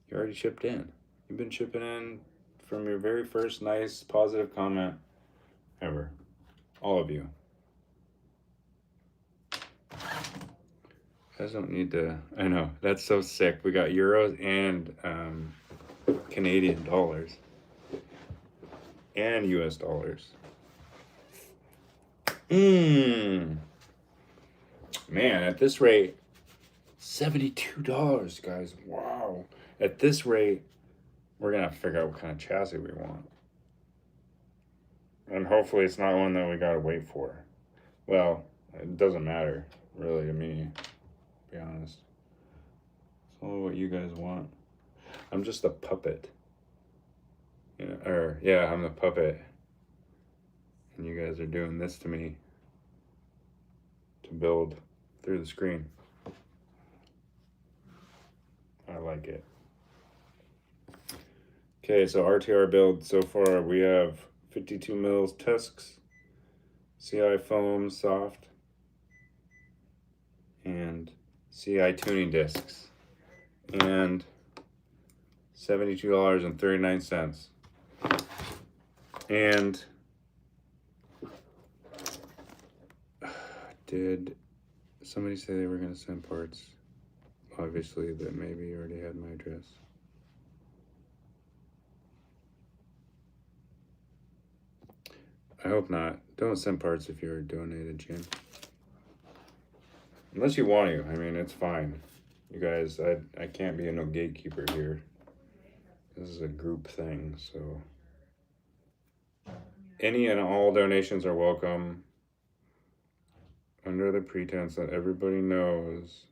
You already chipped in. You've been chipping in from your very first nice, positive comment ever. All of you. You guys don't need to. I know, that's so sick. We got euros and Canadian dollars. And US dollars. Man, at this rate, $72, guys. Wow. At this rate, we're going to figure out what kind of chassis we want. And hopefully it's not one that we got to wait for. Well, it doesn't matter, really, to me, to be honest. It's only what you guys want. I'm just a puppet. You know, I'm the puppet. And you guys are doing this to me to build through the screen. I like it. Okay, so RTR build so far, we have 52 mils tusks, CI foam soft, and CI tuning discs, and $72.39. And did somebody say they were going to send parts? Obviously, that maybe you already had my address. I hope not. Don't send parts if you're donated, Jim. Unless you want to. I mean, it's fine. You guys, I can't be no gatekeeper here. This is a group thing, so. Any and all donations are welcome, under the pretense that everybody knows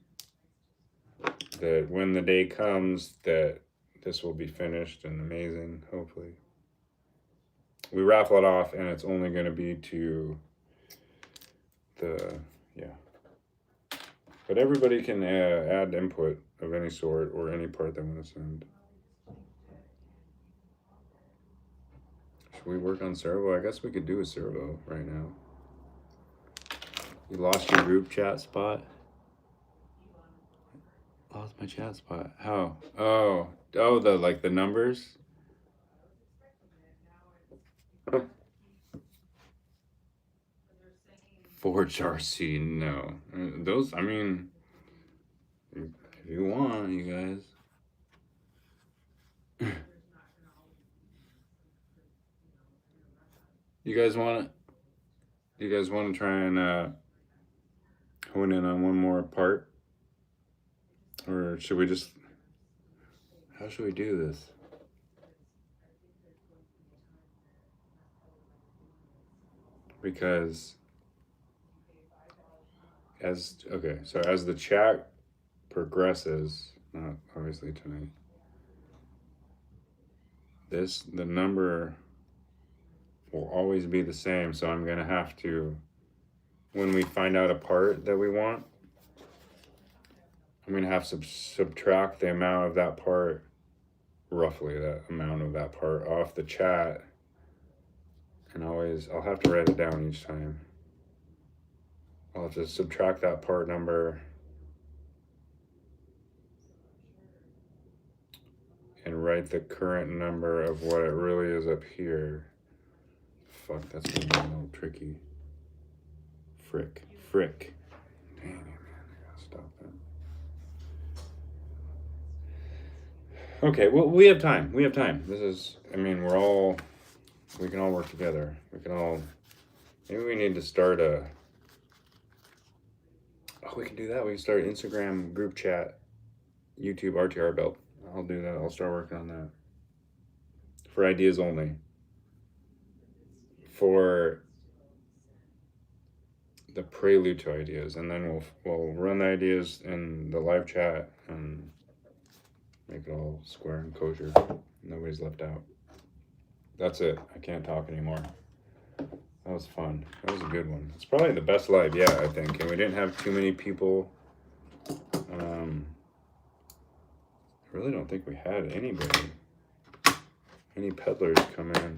that when the day comes that this will be finished and amazing, hopefully. We raffle it off and it's only going to be to the, But everybody can add input of any sort or any part they want to send. Should we work on servo? I guess we could do a servo right now. You lost your group chat spot? Lost my chat spot. How? Oh, the numbers? Forge RC, no. Those, I mean, if you want, you guys. You guys want to try and hone in on one more part, or should we just? How should we do this? Because as the chat progresses, not obviously tonight, the number will always be the same. So I'm gonna have to, when we find out a part that we want, I'm gonna have to subtract the amount of that part, roughly that amount of that part, off the chat, and I'll have to write it down each time. I'll have to subtract that part number and write the current number of what it really is up here. Fuck, that's gonna be a little tricky. Frick. Dang it, man, I gotta stop that. Okay, well, we have time. This is, I mean, we can all work together. Maybe we need to start we can do that. We can start Instagram group chat, YouTube RTR belt. I'll do that. I'll start working on that. For ideas only. For the prelude to ideas, and then we'll run the ideas in the live chat and make it all square and kosher. Nobody's left out. That's it. I can't talk anymore. That was fun. That was a good one. It's probably the best live yet, I think. And we didn't have too many people. I really don't think we had any peddlers come in.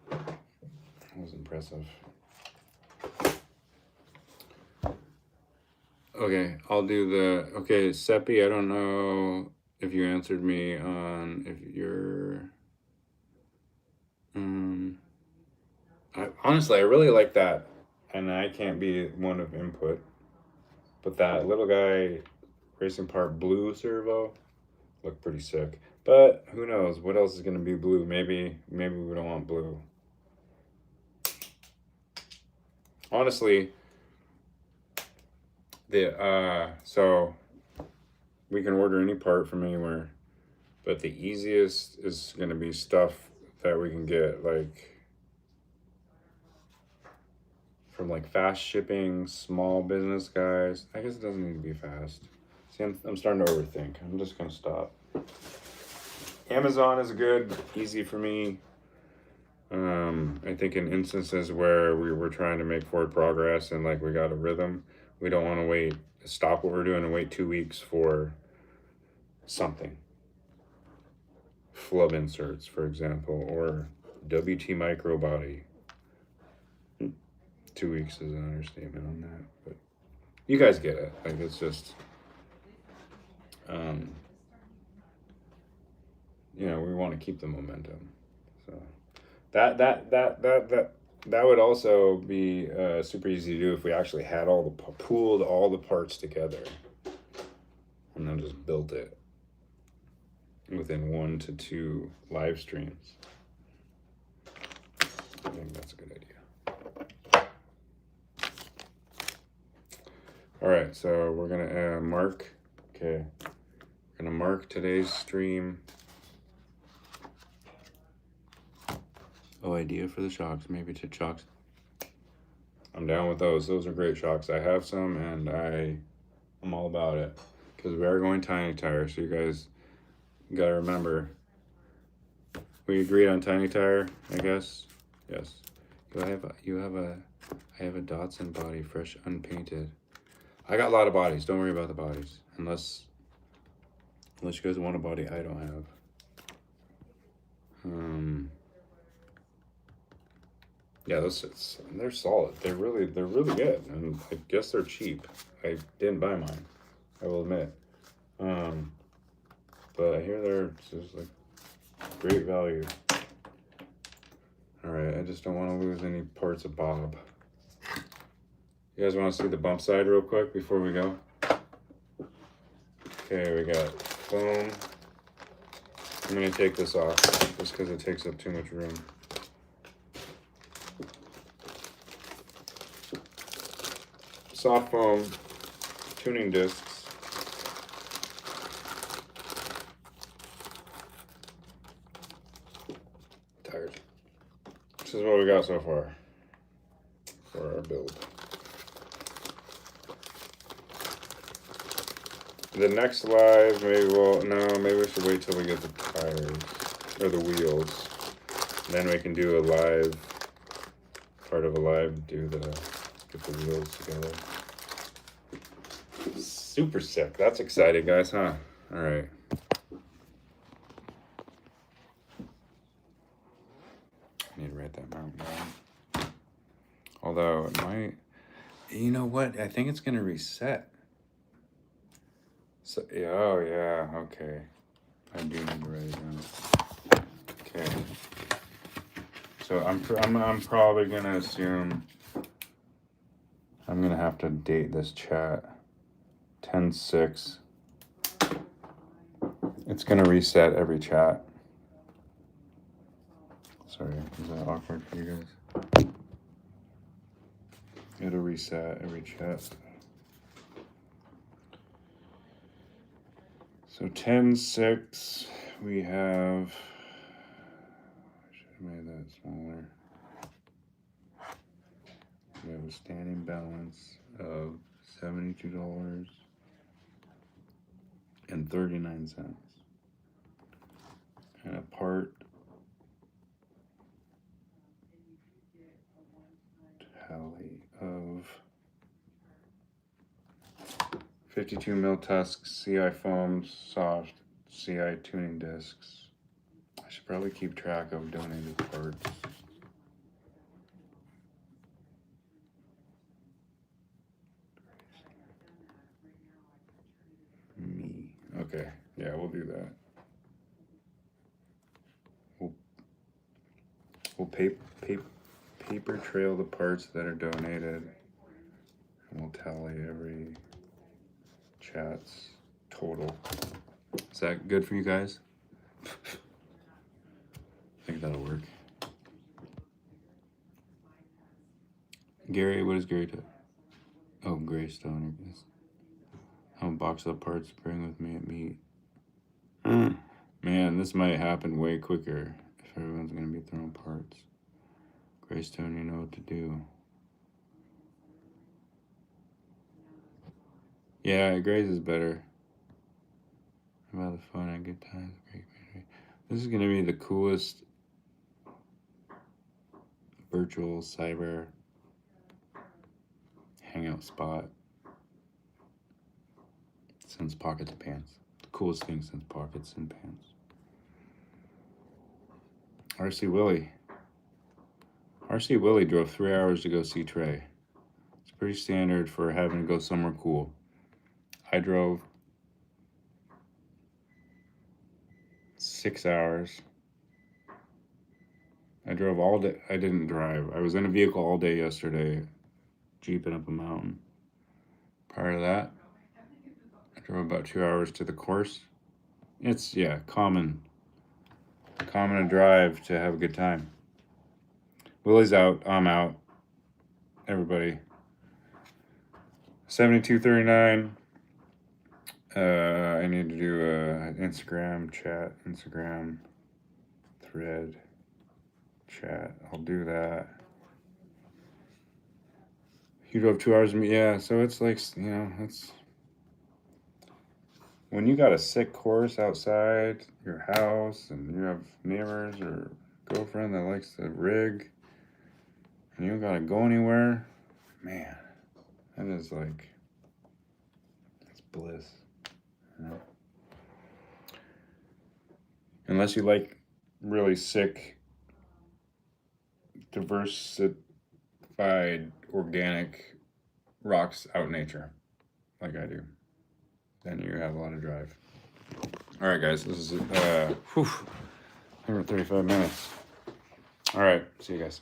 That was impressive. Okay, I'll do okay, Seppi, I don't know if you answered me on if you're, honestly, I really like that, and I can't be one of input, but that little guy racing part blue servo looked pretty sick. But who knows what else is going to be blue? Maybe we don't want blue. Honestly, so we can order any part from anywhere, but the easiest is going to be stuff that we can get from fast shipping, small business guys. I guess it doesn't need to be fast. See, I'm starting to overthink. I'm just going to stop. Amazon is good, easy for me. I think in instances where we were trying to make forward progress and we got a rhythm, we don't want to stop what we're doing and wait 2 weeks for something. Flub inserts, for example, or WT micro body. 2 weeks is an understatement on that, but you guys get it. It's just, we want to keep the momentum. So that would also be super easy to do if we actually had pooled all the parts together and then just built it within 1 to 2 live streams. I think that's a good idea. All right, so we're gonna mark. Okay, we're gonna mark today's stream. Oh, idea for the shocks, maybe to shocks. I'm down with those. Those are great shocks. I have some, and I'm all about it because we are going tiny tire. So you guys gotta remember, we agreed on tiny tire, I guess. Yes. I have a Datsun body, fresh, unpainted. I got a lot of bodies. Don't worry about the bodies, unless you guys want a body I don't have. Yeah, they're solid. They're really good, and I guess they're cheap. I didn't buy mine, I will admit. But I hear they're just great value. All right, I just don't want to lose any parts of Bob. You guys want to see the bump side real quick before we go? Okay, we got foam. I'm gonna take this off just because it takes up too much room. soft foam tuning discs. Tired. This is what we got so far for our build. The next live, maybe maybe we should wait till we get the tires or the wheels. Then we can do a live, part of a live, get the wheels together. Super sick. That's exciting, guys, huh? All right. I need to write that mountain down. Although it might, you know what? I think it's gonna reset. So, yeah, oh yeah, okay. I do need to write it down. Okay. So I'm probably gonna assume I'm gonna have to date this chat 10/6. It's gonna reset every chat. Sorry, is that awkward for you guys? It'll reset every chat. So 10/6, we have, I should have made that smaller. We have a standing balance of $72.39. And a part tally of 52 mil tusks, CI foams, soft CI tuning discs. I should probably keep track of donated parts. Me. Okay, yeah, we'll do that. We'll paper trail the parts that are donated, and we'll tally every chat's total. Is that good for you guys? I think that'll work. Gary, what does Gary do? Oh, Greystone, I guess. I'll box up parts, bring with me at meet. Man, this might happen way quicker if everyone's gonna be throwing parts. Greystone, you know what to do. Yeah, Gray's is better. About the fun and good times. Great. This is gonna be the coolest virtual cyber hangout spot since Pockets and Pants. The coolest thing since Pockets and Pants. RC Willie drove 3 hours to go see Trey. It's pretty standard for having to go somewhere cool. I drove 6 hours. I drove all day. I didn't drive. I was in a vehicle all day yesterday, jeeping up a mountain. Prior to that, I drove about 2 hours to the course. It's, yeah, common to drive to have a good time. Willie's out. I'm out. Everybody. 7239. I need to do a Instagram chat, Instagram thread chat. I'll do that. You drove 2 hours to me, yeah. So it's like, you know, it's when you got a sick course outside your house and you have neighbors or girlfriend that likes to rig and you don't gotta go anywhere, man, that is like, it's bliss. You know? Unless you like really sick, diversified, organic rocks out in nature, like I do, then you have a lot of drive. All right, guys, this is 35 minutes. All right, see you guys.